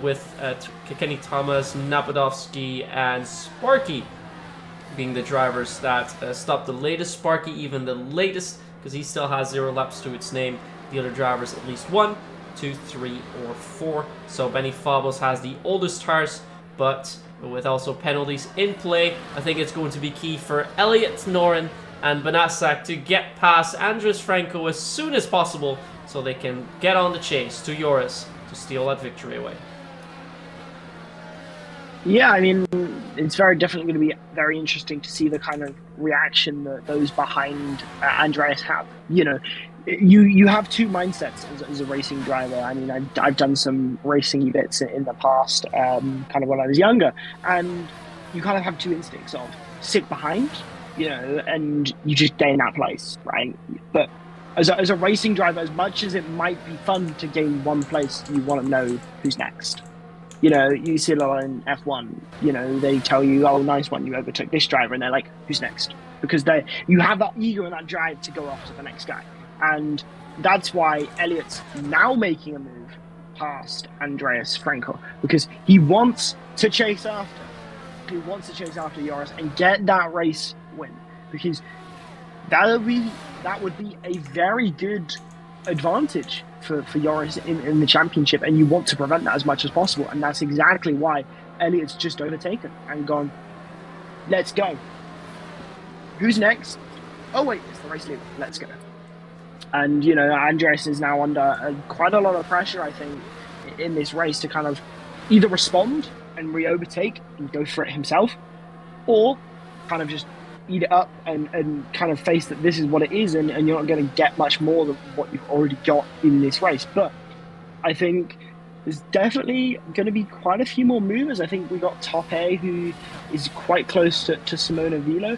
with Kenny Thomas, Napadovsky, and Sparky being the drivers that stopped the latest. Sparky even the latest, because he still has 0 laps to its name. The other drivers at least 1, 2, 3, or 4. So Benny Fabos has the oldest tires, but with also penalties in play, I think it's going to be key for Elliot Noren and Benassak to get past Andres Franco as soon as possible, so they can get on the chase to Joris to steal that victory away. Yeah, I mean, it's definitely going to be very interesting to see the kind of reaction that those behind Andreas have. You know, you have 2 mindsets as a racing driver. I mean, I've done some racing bits in the past, kind of when I was younger, and you kind of have 2 instincts of sit behind, you know, and you just stay in that place, right? But as a racing driver, as much as it might be fun to gain 1 place, you want to know who's next. You know, you see a lot in F1, you know, they tell you, oh, nice one, you overtook this driver, and they're like, who's next? Because you have that ego and that drive to go off to the next guy. And that's why Elliot's now making a move past Andreas Franco, because he wants to chase after. He wants to chase after Joris and get that race win, because that would be a very good advantage for Joris in the championship, and you want to prevent that as much as possible. And that's exactly why Elliot's just overtaken and gone, let's go. Who's next? Oh wait, it's the race leader. Let's go. And, Andres is now under quite a lot of pressure, I think, in this race to kind of either respond and re-overtake and go for it himself, or kind of just eat it up and kind of face that this is what it is, and you're not going to get much more than what you've already got in this race. But I think there's definitely going to be quite a few more movers. I think we got Top A, who is quite close to Simona Vilo.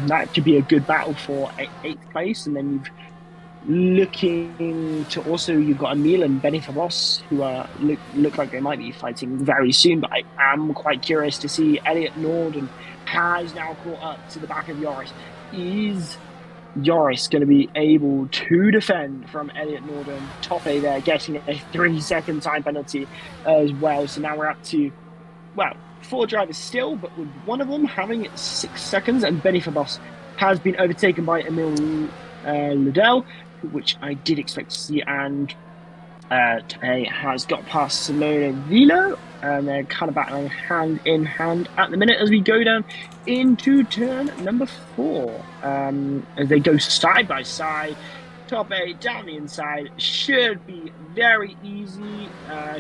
That could be a good battle for 8th place. And then you've got Emil and Benny Fabos, who look like they might be fighting very soon. But I am quite curious to see Elliot Norden has now caught up to the back of Joris. Is Joris going to be able to defend from Elliot Norden? Top A there, getting a 3-second time penalty as well. So now we're up to, 4 drivers still, but with one of them having 6 seconds. And Benny Fabos has been overtaken by Emil Liddell, which I did expect to see. And Top A has got past Simona Vilo, and they're kind of battling hand in hand at the minute as we go down into turn number 4. As they go side by side, Top A down the inside should be very easy.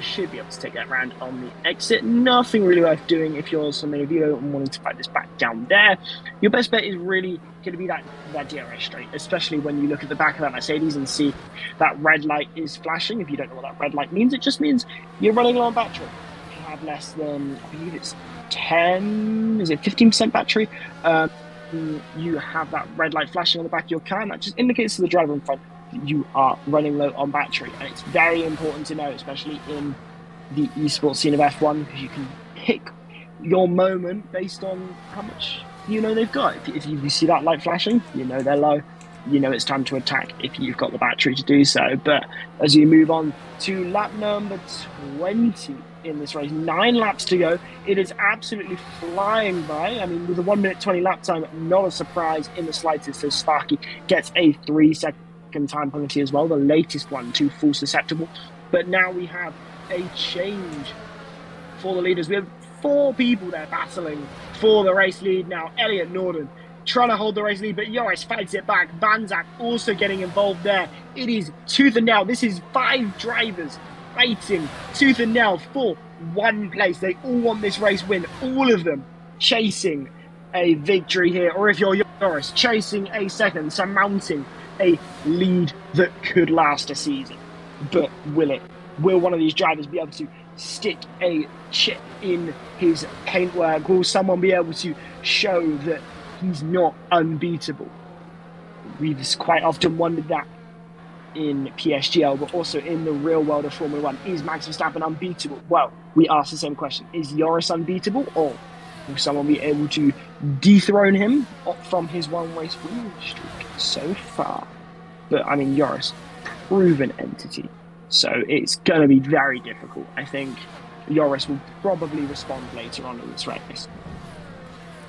Should be able to take that round on the exit. Nothing really worth doing if you're Simona Vilo and wanting to fight this back down there. Your best bet is really going to be that DRS straight, especially when you look at the back of that Mercedes and see that red light is flashing. If you don't know what that red light means, it just means you're running low on battery. If you have less than, I believe it's 15% battery, you have that red light flashing on the back of your car, and that just indicates to the driver in front that you are running low on battery. And it's very important to know, especially in the esports scene of F1, because you can pick your moment based on how much they've got. If you see that light flashing, they're low, it's time to attack if you've got the battery to do so. But as you move on to lap number 20 in this race, 9 laps to go, it is absolutely flying by. I mean, with a 1 minute 20 lap time, not a surprise in the slightest. So Sparky gets a 3-second time penalty as well, the latest one to full susceptible. But now we have a change for the leaders. We have 4 people there battling for the race lead now. Elliot Norden trying to hold the race lead, but Joris fights it back. Banzak also getting involved there. It is tooth and nail. This is 5 drivers fighting tooth and nail for 1 place. They all want this race win. All of them chasing a victory here. Or if you're Joris, chasing a second, surmounting a lead that could last a season. But will it? Will one of these drivers be able to stick a chip in his paintwork? Will someone be able to show that he's not unbeatable? We've quite often wondered that in PSGL, but also in the real world of Formula 1. Is Max Verstappen unbeatable? Well, we ask the same question. Is Joris unbeatable, or will someone be able to dethrone him from his 1 race winning streak so far? But I mean, Joris, proven entity. So it's going to be very difficult. I think Joris will probably respond later on in this race.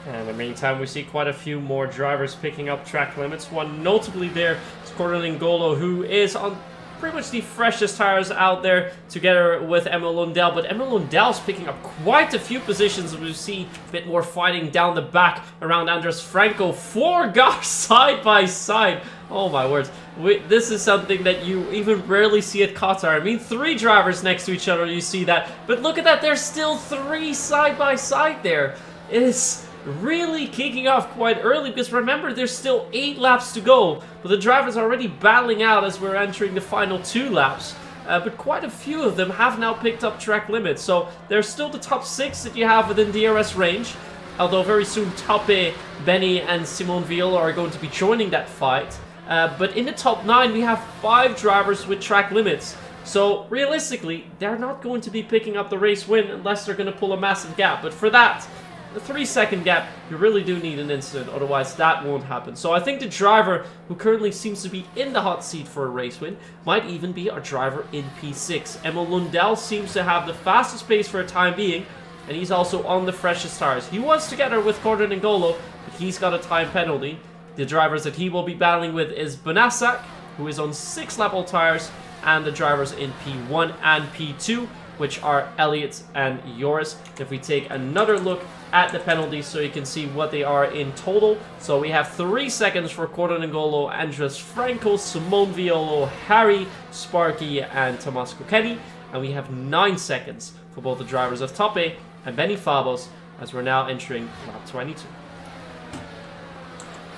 And in the meantime, we see quite a few more drivers picking up track limits. One notably there is Gordon N'Golo, who is on pretty much the freshest tires out there together with Emil Lundell. But Emil Lundell's picking up quite a few positions. We see a bit more fighting down the back around Andres Franco. 4 guys side by side. Oh my words. This is something that you even rarely see at Qatar. I mean, 3 drivers next to each other, you see that. But look at that, there's still 3 side by side there. It is really kicking off quite early, because remember, there's still 8 laps to go. But the drivers are already battling out as we're entering the final 2 laps. But quite a few of them have now picked up track limits. So there's still the top 6 that you have within DRS range. Although very soon Tappe, Benny and Simon Viel are going to be joining that fight. But in the top 9 we have 5 drivers with track limits. So realistically, they're not going to be picking up the race win unless they're going to pull a massive gap. But for that, the 3-second gap, you really do need an incident, otherwise that won't happen. So I think the driver who currently seems to be in the hot seat for a race win might even be our driver in P6. Emil Lundell seems to have the fastest pace for a time being, and he's also on the freshest tires. He was together with Gordon N'Golo, but he's got a time penalty. The drivers that he will be battling with is Bonasak, who is on 6 lap old tires, and the drivers in P1 and P2, which are Elliott and Joris. If we take another look at the penalties so you can see what they are in total. So we have 3 seconds for Gordon N'Golo, Andres Franco, Simone Violo, Harry, Sparky, and Tomas Kokedi. And we have 9 seconds for both the drivers of Tope and Benny Fabos, as we're now entering lap 22.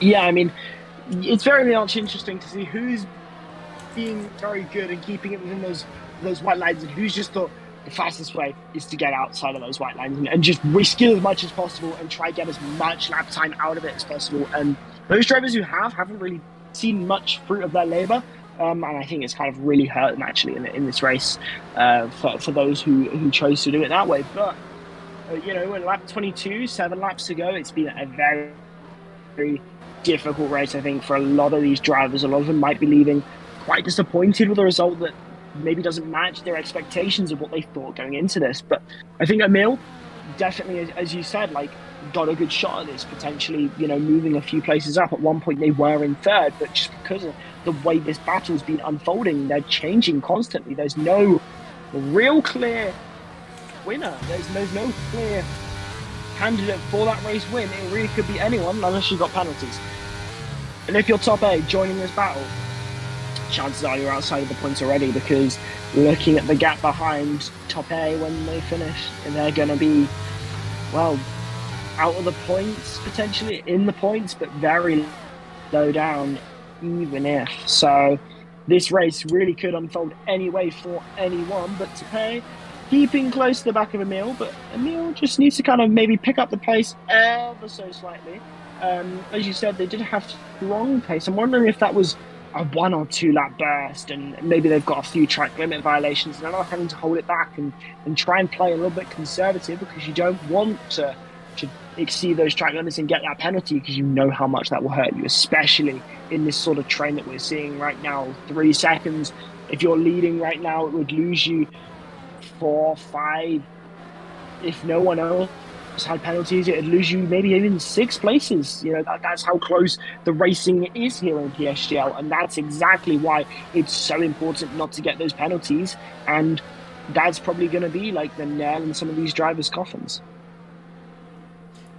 Yeah, I mean, it's very much interesting to see who's being very good and keeping it within those white lines, and who's just thought the fastest way is to get outside of those white lines and just risk it as much as possible and try to get as much lap time out of it as possible. And those drivers who haven't really seen much fruit of their labour. And I think it's kind of really hurt them actually in this race for those who chose to do it that way. But, in lap 22, 7 laps to go, it's been a very, very difficult race, I think, for a lot of these drivers. A lot of them might be leaving quite disappointed with a result that maybe doesn't match their expectations of what they thought going into this. But I think Emil definitely, as you said, got a good shot at this, potentially, moving a few places up. At one point they were in third, but just because of the way this battle's been unfolding, they're changing constantly. There's no real clear winner. There's no clear candidate for that race win. It really could be anyone unless you've got penalties. And if you're top 8 joining this battle, chances are you're outside of the points already, because looking at the gap behind top A when they finish, and they're going to be, well, out of the points, potentially in the points, but very low down, even if. So this race really could unfold any way for anyone, but Tope keeping close to the back of Emil, but Emil just needs to kind of maybe pick up the pace ever so slightly. As you said, they did have strong pace. I'm wondering if that was a 1 or 2 lap burst, and maybe they've got a few track limit violations and they're not having to hold it back and try and play a little bit conservative, because you don't want to exceed those track limits and get that penalty, because you know how much that will hurt you, especially in this sort of train that we're seeing right now. 3 seconds, if you're leading right now, it would lose you 4, 5, if no one else had penalties, it would lose you maybe even 6 places. That's how close the racing is here in PSGL, and that's exactly why it's so important not to get those penalties, and that's probably going to be like the nail in some of these drivers' coffins.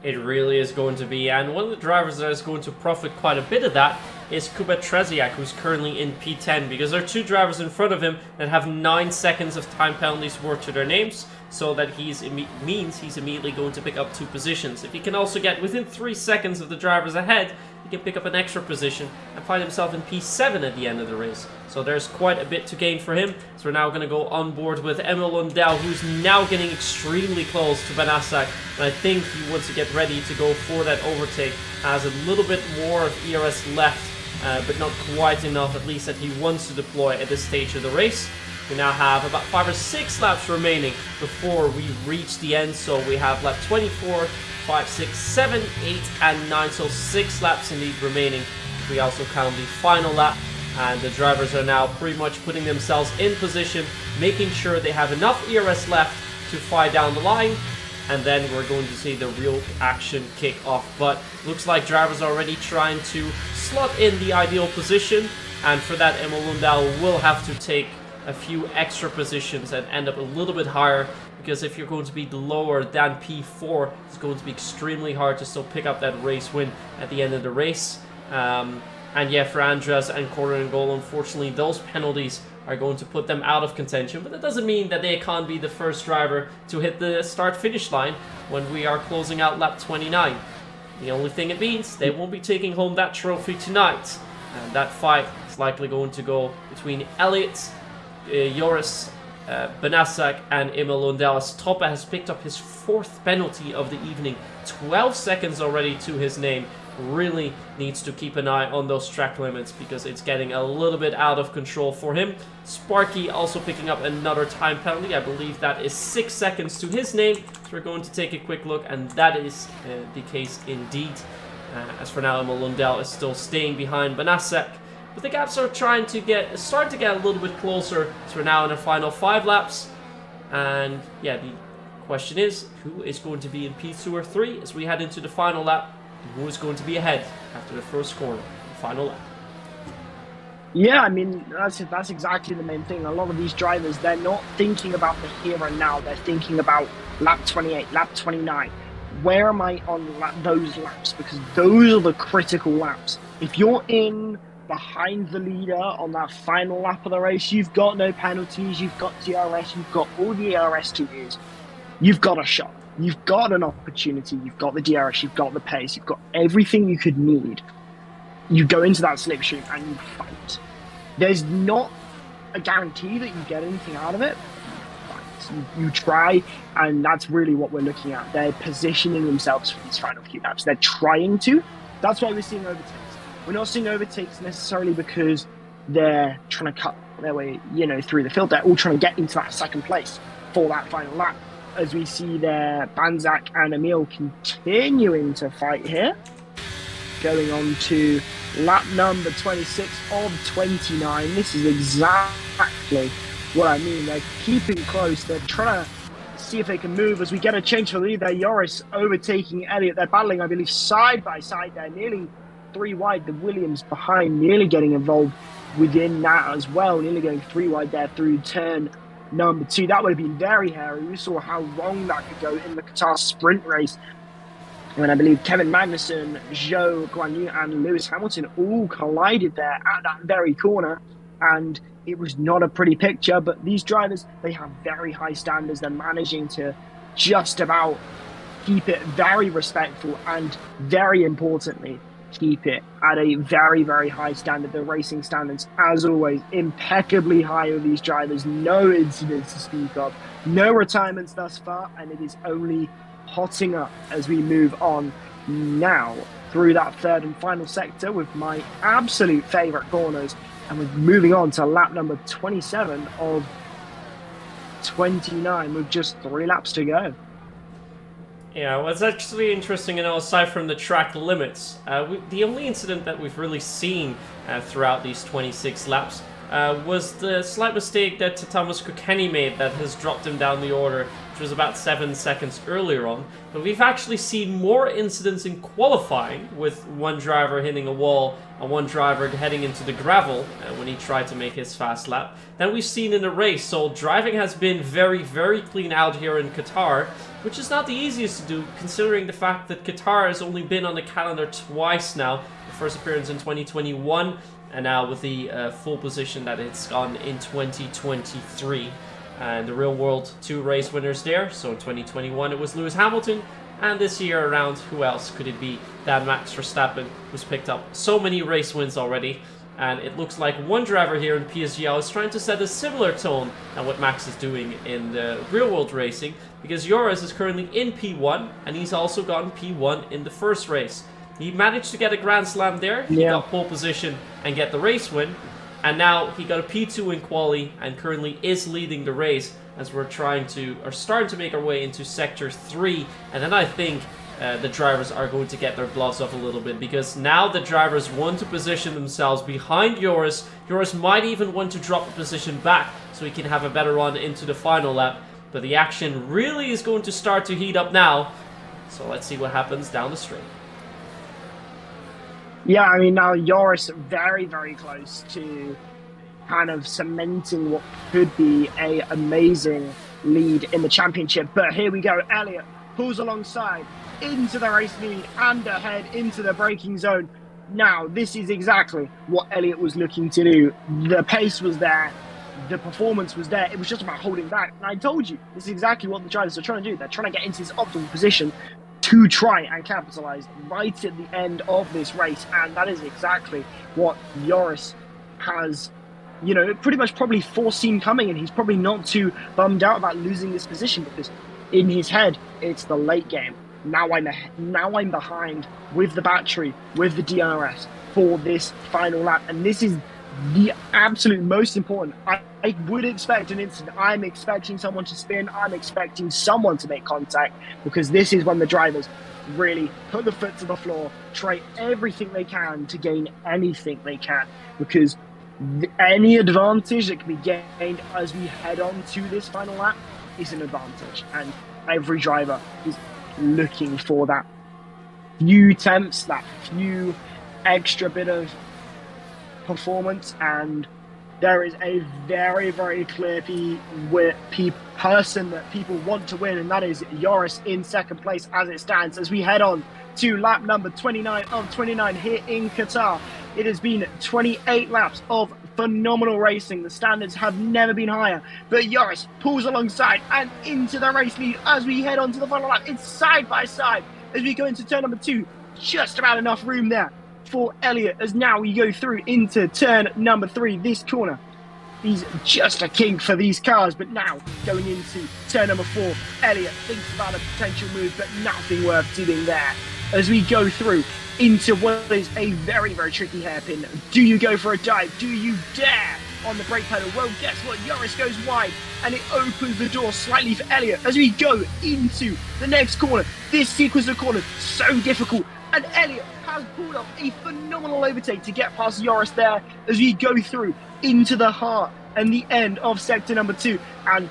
It really is going to be, and one of the drivers that is going to profit quite a bit of that is Kuba Treziak, who's currently in P10, because there are 2 drivers in front of him that have 9 seconds of time penalties worked to their names, so that means he's immediately going to pick up 2 positions. If he can also get within 3 seconds of the drivers ahead, he can pick up an extra position and find himself in P7 at the end of the race. So there's quite a bit to gain for him. So we're now going to go on board with Emil Lundell, who's now getting extremely close to Benassak. And I think he wants to get ready to go for that overtake. Has a little bit more of ERS left, but not quite enough, at least, that he wants to deploy at this stage of the race. We now have about 5 or 6 laps remaining before we reach the end. So we have lap 24, 5, 6, 7, 8, and 9. So 6 laps indeed remaining. We also count the final lap. And the drivers are now pretty much putting themselves in position, making sure they have enough ERS left to fly down the line. And then we're going to see the real action kick off. But looks like drivers are already trying to slot in the ideal position. And for that, Emil Lundell will have to take a few extra positions and end up a little bit higher, because if you're going to be lower than P4, it's going to be extremely hard to still pick up that race win at the end of the race. And yeah, for Andres and Gordon N'Golo, unfortunately, those penalties are going to put them out of contention, but that doesn't mean that they can't be the first driver to hit the start-finish line when we are closing out lap 29. The only thing it means, they won't be taking home that trophy tonight, and that fight is likely going to go between Elliott, Joris, Benassak, and Emil Lundell, as Tope has picked up his 4th penalty of the evening. 12 seconds already to his name. Really needs to keep an eye on those track limits, because it's getting a little bit out of control for him. Sparky also picking up another time penalty. I believe that is 6 seconds to his name. So we're going to take a quick look, and that is the case indeed. As for now, Emil Lundell is still staying behind Benassak. But the gaps are starting to get a little bit closer. So we're now in the final 5 laps. And yeah, the question is, who is going to be in P2 or 3 as we head into the final lap? And who is going to be ahead after the first corner, the final lap? Yeah, I mean, that's exactly the main thing. A lot of these drivers, they're not thinking about the here and now. They're thinking about lap 28, lap 29. Where am I on those laps? Because those are the critical laps. If you're in behind the leader on that final lap of the race, you've got no penalties, you've got DRS, you've got all the DRS to use. You've got a shot. You've got an opportunity. You've got the DRS, you've got the pace, you've got everything you could need. You go into that slipstream and you fight. There's not a guarantee that you get anything out of it. You try, and that's really what we're looking at. They're positioning themselves for these final few laps. They're trying to. That's why we're seeing overtakes. We're not seeing overtakes necessarily because they're trying to cut their way, through the field. They're all trying to get into that second place for that final lap. As we see there, Banzak and Emil continuing to fight here. Going on to lap number 26 of 29. This is exactly what I mean. They're keeping close. They're trying to see if they can move as we get a change for the lead there. Joris overtaking Elliott. They're battling, I believe, side by side there. Nearly 3 wide. The Williams behind nearly getting involved within that as well. Nearly going 3 wide there through turn number 2. That would have been very hairy. We saw how wrong that could go in the Qatar sprint race. When I believe Kevin Magnussen, Zhou Guanyu and Lewis Hamilton all collided there at that very corner. And it was not a pretty picture, but these drivers, they have very high standards. They're managing to just about keep it very respectful and, very importantly, keep it at a very, very high standard. The racing standards, as always, impeccably high with these drivers. No incidents to speak of. No retirements thus far, and it is only hotting up as we move on now through that third and final sector with my absolute favourite corners. And we're moving on to lap number 27 of 29 with just 3 laps to go. Yeah, well, it's actually interesting, aside from the track limits, the only incident that we've really seen throughout these 26 laps was the slight mistake that Thomas Kokeni made that has dropped him down the order, which was about 7 seconds earlier on. But we've actually seen more incidents in qualifying, with one driver hitting a wall and one driver heading into the gravel when he tried to make his fast lap, than we've seen in the race. So driving has been very, very clean out here in Qatar, which is not the easiest to do, considering the fact that Qatar has only been on the calendar twice now. The first appearance in 2021, and now with the full position that it's gone in 2023. And the real world 2 race winners there. So in 2021 it was Lewis Hamilton, and this year around, who else could it be than Max Verstappen, who's picked up so many race wins already. And it looks like one driver here in PSGL is trying to set a similar tone than what Max is doing in the real world racing, because Joris is currently in P1, and he's also gotten P1 in the first race. He managed to get a Grand Slam there. He got pole position and get the race win. And now he got a P2 in quali and currently is leading the race as we're starting to make our way into Sector 3. And then I think the drivers are going to get their gloves off a little bit, because now the drivers want to position themselves behind Joris. Joris might even want to drop a position back so he can have a better run into the final lap. But the action really is going to start to heat up now. So let's see what happens down the straight. Yeah, I mean, now Joris very, very close to kind of cementing what could be a amazing lead in the championship. But here we go. Elliott pulls alongside into the race lead and ahead into the braking zone. Now, this is exactly what Elliott was looking to do. The pace was there. The performance was there. It was just about holding back. And I told you, this is exactly what the drivers are trying to do. They're trying to get into this optimal position to try and capitalize right at the end of this race. And that is exactly what Joris has, pretty much probably foreseen coming. And he's probably not too bummed out about losing this position, because in his head, it's the late game. Now I'm behind with the battery, with the DRS for this final lap. And this is the absolute most important. I would expect an incident. I'm expecting someone to spin. I'm expecting someone to make contact, because this is when the drivers really put the foot to the floor, try everything they can to gain anything they can, because any advantage that can be gained as we head on to this final lap is an advantage. And every driver is looking for that few tenths, that few extra bit of performance, and there is a very, very clear person that people want to win, and that is Joris in second place as it stands. As we head on to lap number 29 of 29 here in Qatar, it has been 28 laps of phenomenal racing. The standards have never been higher, but Joris pulls alongside and into the race lead as we head on to the final lap. It's side by side as we go into turn number 2. Just about enough room there for Elliot as now we go through into turn number 3. This corner, he's just a king for these cars, but now going into turn number 4, Elliot thinks about a potential move, but nothing worth doing there as we go through into what is a very, very tricky hairpin. Do you go for a dive? Do you dare on the brake pedal? Well, guess what? Joris goes wide and it opens the door slightly for Elliot as we go into the next corner. This sequence of corners so difficult, and Elliot has pulled off a phenomenal overtake to get past Joris there as we go through into the heart and the end of sector number 2. And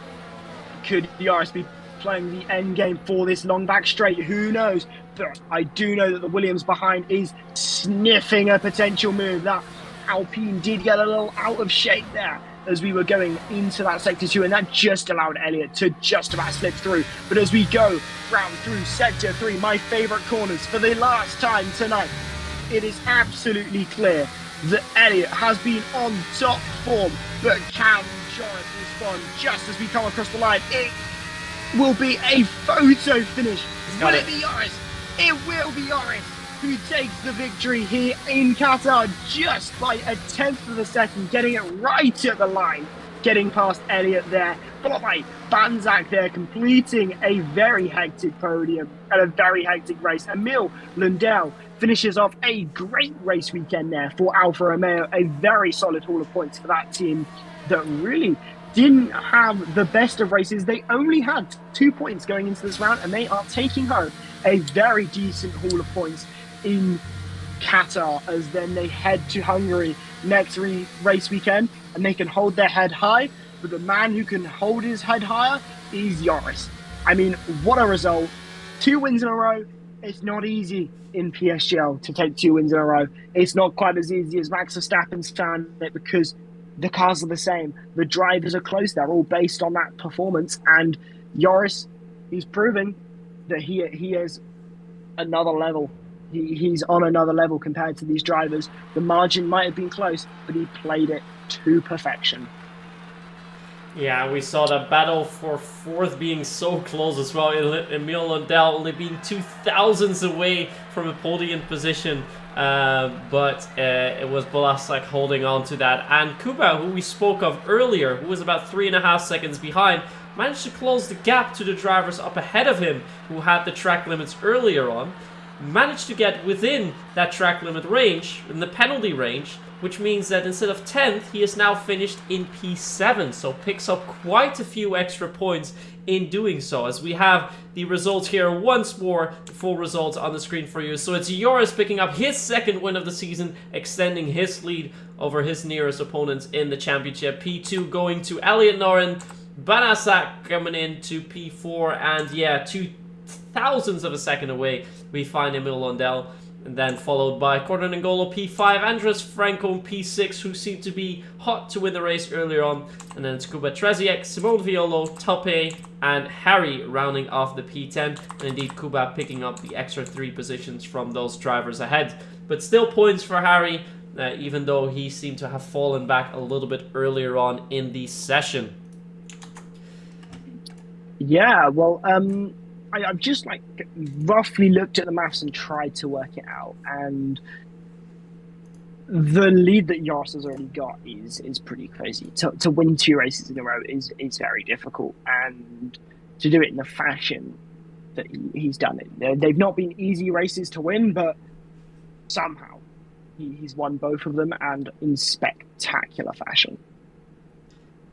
could Joris be playing the end game for this long back straight? Who knows? But I do know that the Williams behind is sniffing a potential move. That Alpine did get a little out of shape there as we were going into that sector 2, and that just allowed Elliot to just about slip through. But as we go round through sector 3, my favourite corners for the last time tonight, it is absolutely clear that Elliot has been on top form, but can Joris respond just as we come across the line? It will be a photo finish. Will it be Joris? It will be Joris who takes the victory here in Qatar just by a tenth of a second, getting it right at the line, getting past Elliot there, followed by Banzak there, completing a very hectic podium and a very hectic race. Emil Lundell finishes off a great race weekend there for Alfa Romeo, a very solid haul of points for that team that really didn't have the best of races. They only had 2 points going into this round, and they are taking home a very decent haul of points in Qatar, as then they head to Hungary next race weekend, and they can hold their head high. But the man who can hold his head higher is Joris. I mean, what a result. 2 wins in a row. It's not easy in PSGL to take 2 wins in a row. It's not quite as easy as Max Verstappen's found it, because the cars are the same. The drivers are close. They're all based on that performance. And Joris, he's proven that he is another level. He's on another level compared to these drivers. The margin might have been close, but he played it to perfection. Yeah, we saw the battle for 4th being so close as well. Emil Lundell only being 2,000ths away from a podium position. But it was Bolassak holding on to that. And Kuba, who we spoke of earlier, who was about 3.5 seconds behind, managed to close the gap to the drivers up ahead of him, who had the track limits earlier on. Managed to get within that track limit range, in the penalty range, which means that instead of 10th, he is now finished in P7, so picks up quite a few extra points in doing so. As we have the results here once more, the full results on the screen for you. So it's Joris picking up his 2nd win of the season, extending his lead over his nearest opponents in the championship. P2 going to Elliot Noren, Banasak coming in to P4, and yeah, 2,000ths of a second away, we find Emil Lundell. And then followed by Gordon N'Golo P5, Andres Franco P6, who seemed to be hot to win the race earlier on. And then it's Kuba Treziek, Simone Violo, Tope, and Harry rounding off the P10. And indeed Kuba picking up the extra 3 positions from those drivers ahead. But still points for Harry, even though he seemed to have fallen back a little bit earlier on in the session. Yeah, well, I've just roughly looked at the maths and tried to work it out, and the lead that Joris has already got is pretty crazy. To win 2 races in a row is very difficult, and to do it in the fashion that he's done it. They've not been easy races to win, but somehow he's won both of them, and in spectacular fashion.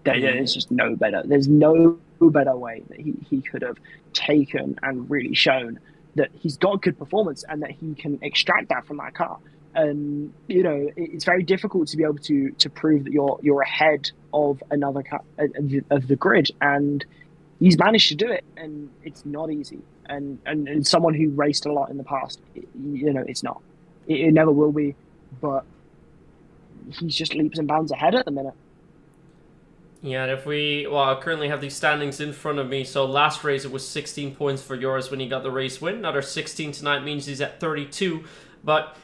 There's just no better. There's no better way that he could have taken and really shown that he's got good performance and that he can extract that from that car. And it's very difficult to be able to prove that you're ahead of another car of the grid, and he's managed to do it, and it's not easy. And someone who raced a lot in the past, it's not. It never will be. But he's just leaps and bounds ahead at the minute. Yeah, and I currently have these standings in front of me. So last race it was 16 points for Joris when he got the race win. Another 16 tonight means he's at 32. But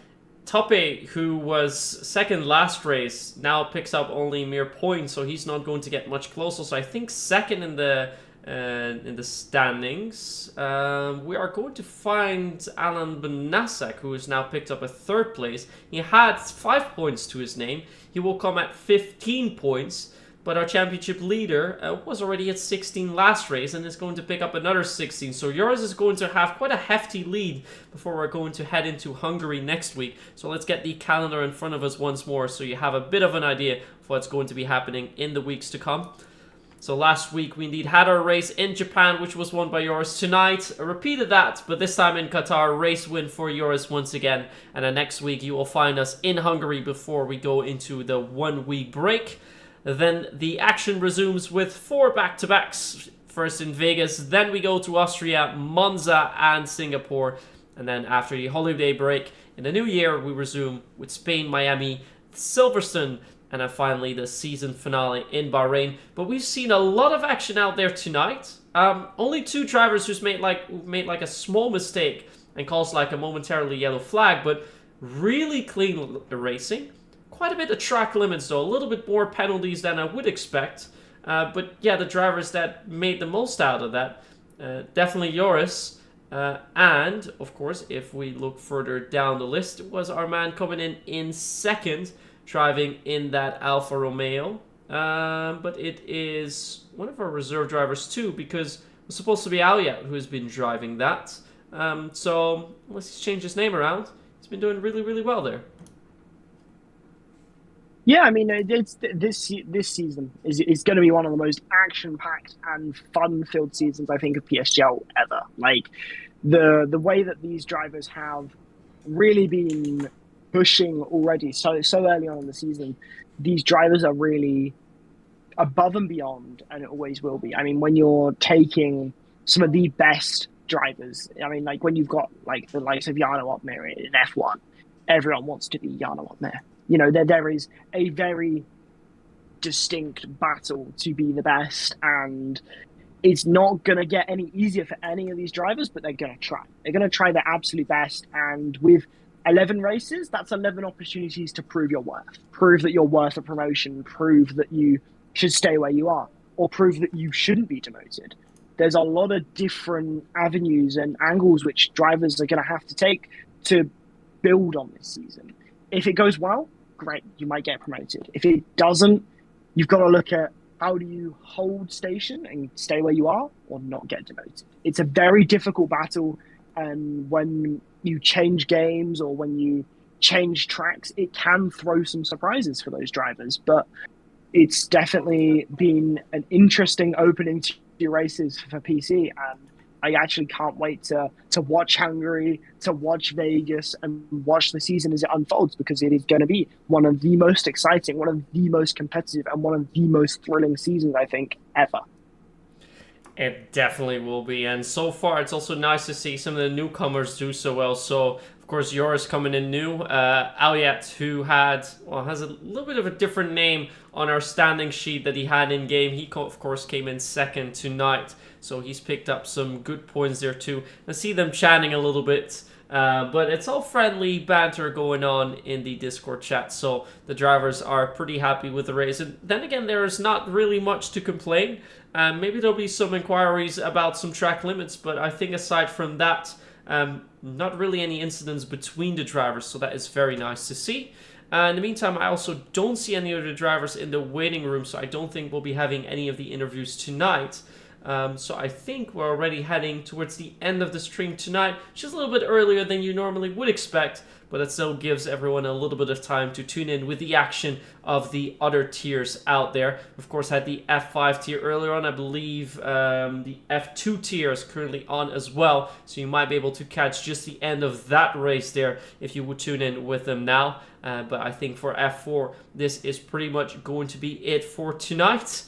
Tope, who was second last race, now picks up only mere points, so he's not going to get much closer. So I think second in the standings, we are going to find Alan Benasek, who has now picked up a third place. He had 5 points to his name. He will come at 15 points. But our championship leader was already at 16 last race and is going to pick up another 16. So yours is going to have quite a hefty lead before we're going to head into Hungary next week. So let's get the calendar in front of us once more so you have a bit of an idea of what's going to be happening in the weeks to come. So last week we indeed had our race in Japan, which was won by Joris. Tonight, repeated that, but this time in Qatar, race win for Joris once again. And then next week you will find us in Hungary before we go into the 1 week break. Then the action resumes with 4 back-to-backs. First in Vegas, then we go to Austria, Monza and Singapore. And then after the holiday break, in the new year, we resume with Spain, Miami, Silverstone, and then finally the season finale in Bahrain. But we've seen a lot of action out there tonight. Only 2 drivers who've made like a small mistake and caused like a momentarily yellow flag, but really clean racing. Quite a bit of track limits though, a little bit more penalties than I would expect. But yeah, the drivers that made the most out of that, definitely Joris. And of course, if we look further down the list, it was our man coming in second, driving in that Alfa Romeo. But it is one of our reserve drivers too, because it was supposed to be Alia who has been driving that. So unless he's changed his name around, he's been doing really, really well there. Yeah, I mean, this season is going to be one of the most action-packed and fun-filled seasons I think of PSGL ever. Like the way that these drivers have really been pushing already so early on in the season. These drivers are really above and beyond, and it always will be. I mean, when you're taking some of the best drivers, I mean, like when you've got like the likes of Jarno Opmeer in F1, everyone wants to be Jarno Opmeer. You know, there is a very distinct battle to be the best, and it's not going to get any easier for any of these drivers, but they're going to try. They're going to try their absolute best, and with 11 races, that's 11 opportunities to prove your worth. Prove that you're worth a promotion, prove that you should stay where you are, or prove that you shouldn't be demoted. There's a lot of different avenues and angles which drivers are going to have to take to build on this season. If it goes well, great, you might get promoted. If it doesn't, you've got to look at how do you hold station and stay where you are or not get demoted. It's a very difficult battle, and when you change games or when you change tracks, it can throw some surprises for those drivers. But it's definitely been an interesting opening 2 races for PC, and I actually can't wait to watch Hungary, to watch Vegas, and watch the season as it unfolds, because it is going to be one of the most exciting, one of the most competitive, and one of the most thrilling seasons, I think, ever. It definitely will be, and so far it's also nice to see some of the newcomers do so well. So, of course, Joris coming in new. Aliat, who has a little bit of a different name on our standing sheet that he had in game. He, of course, came in second tonight. So he's picked up some good points there too. I see them chatting a little bit, but it's all friendly banter going on in the Discord chat. So the drivers are pretty happy with the race. And then again, there is not really much to complain. Maybe there'll be some inquiries about some track limits, but I think aside from that, not really any incidents between the drivers. So that is very nice to see. In the meantime, I also don't see any other drivers in the waiting room, so I don't think we'll be having any of the interviews tonight. So I think we're already heading towards the end of the stream tonight, which is a little bit earlier than you normally would expect, but it still gives everyone a little bit of time to tune in with the action of the other tiers out there. Of course, had the F5 tier earlier on. I believe the F2 tier is currently on as well, so you might be able to catch just the end of that race there if you would tune in with them now. But I think for F4, this is pretty much going to be it for tonight.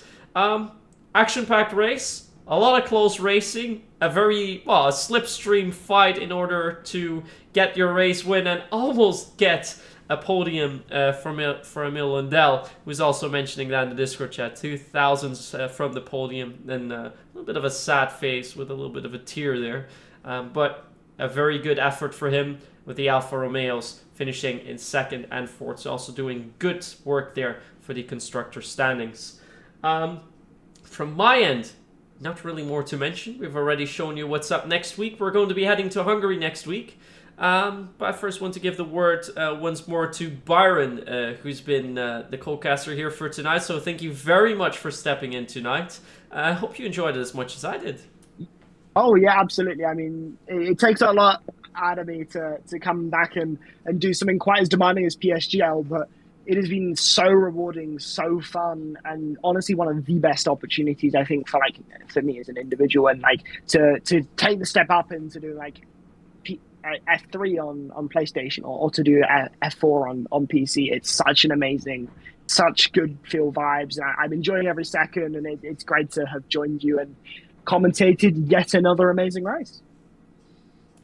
Action-packed race. A lot of close racing, a slipstream fight in order to get your race win and almost get a podium for Emil Lundell, who's also mentioning that in the Discord chat. 2000s from the podium, and a little bit of a sad face with a little bit of a tear there. But a very good effort for him with the Alfa Romeos finishing in 2nd and 4th. So also doing good work there for the constructor standings. From my end, not really more to mention. We've already shown you what's up next week. We're going to be heading to Hungary next week. But I first want to give the word once more to Byron, who's been the co-caster here for tonight. So thank you very much for stepping in tonight. I hope you enjoyed it as much as I did. Oh, yeah, absolutely. I mean, it takes a lot out of me to come back and do something quite as demanding as PSGL, but it has been so rewarding, so fun, and honestly one of the best opportunities, I think, for me as an individual, and to take the step up and to do F3 on PlayStation or to do F4 on PC. It's such an amazing, such good feel vibes. I'm enjoying every second, and it's great to have joined you and commentated yet another amazing race.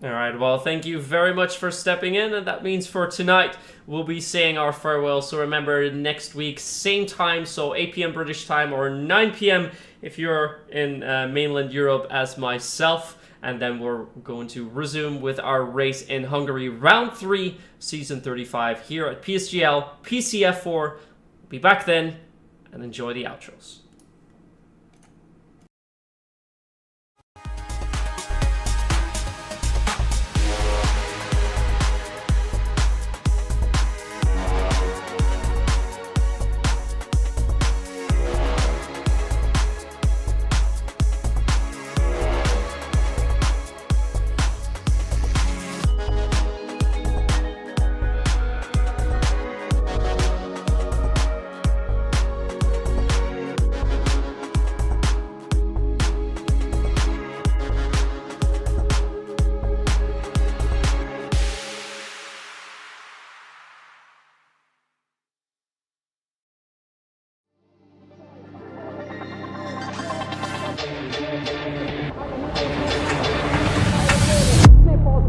All right, well, thank you very much for stepping in, and that means for tonight we'll be saying our farewell. So remember, next week, same time, so 8 p.m. British time or 9 p.m. if you're in mainland Europe as myself. And then we're going to resume with our race in Hungary, round 3, season 35, here at PSGL PCF4. We'll be back then, and enjoy the outros.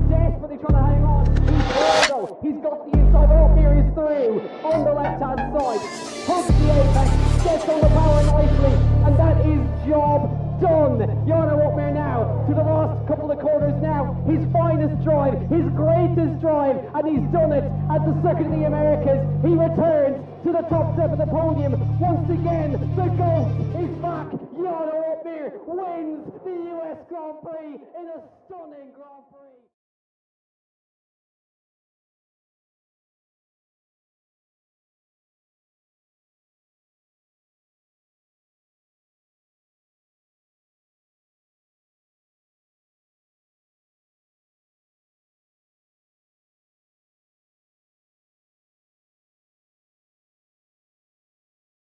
Desperately trying to hang on. He's got the inside. Oh, here he's through on the left-hand side. Hooks the apex, gets on the power nicely, and that is job done. Jarno Opmeer now to the last couple of corners now. His finest drive, his greatest drive, and he's done it at the Circuit of the Americas. He returns to the top step of the podium. Once again, the GOAT is back. Jarno Opmeer wins the US Grand Prix in a stunning Grand Prix.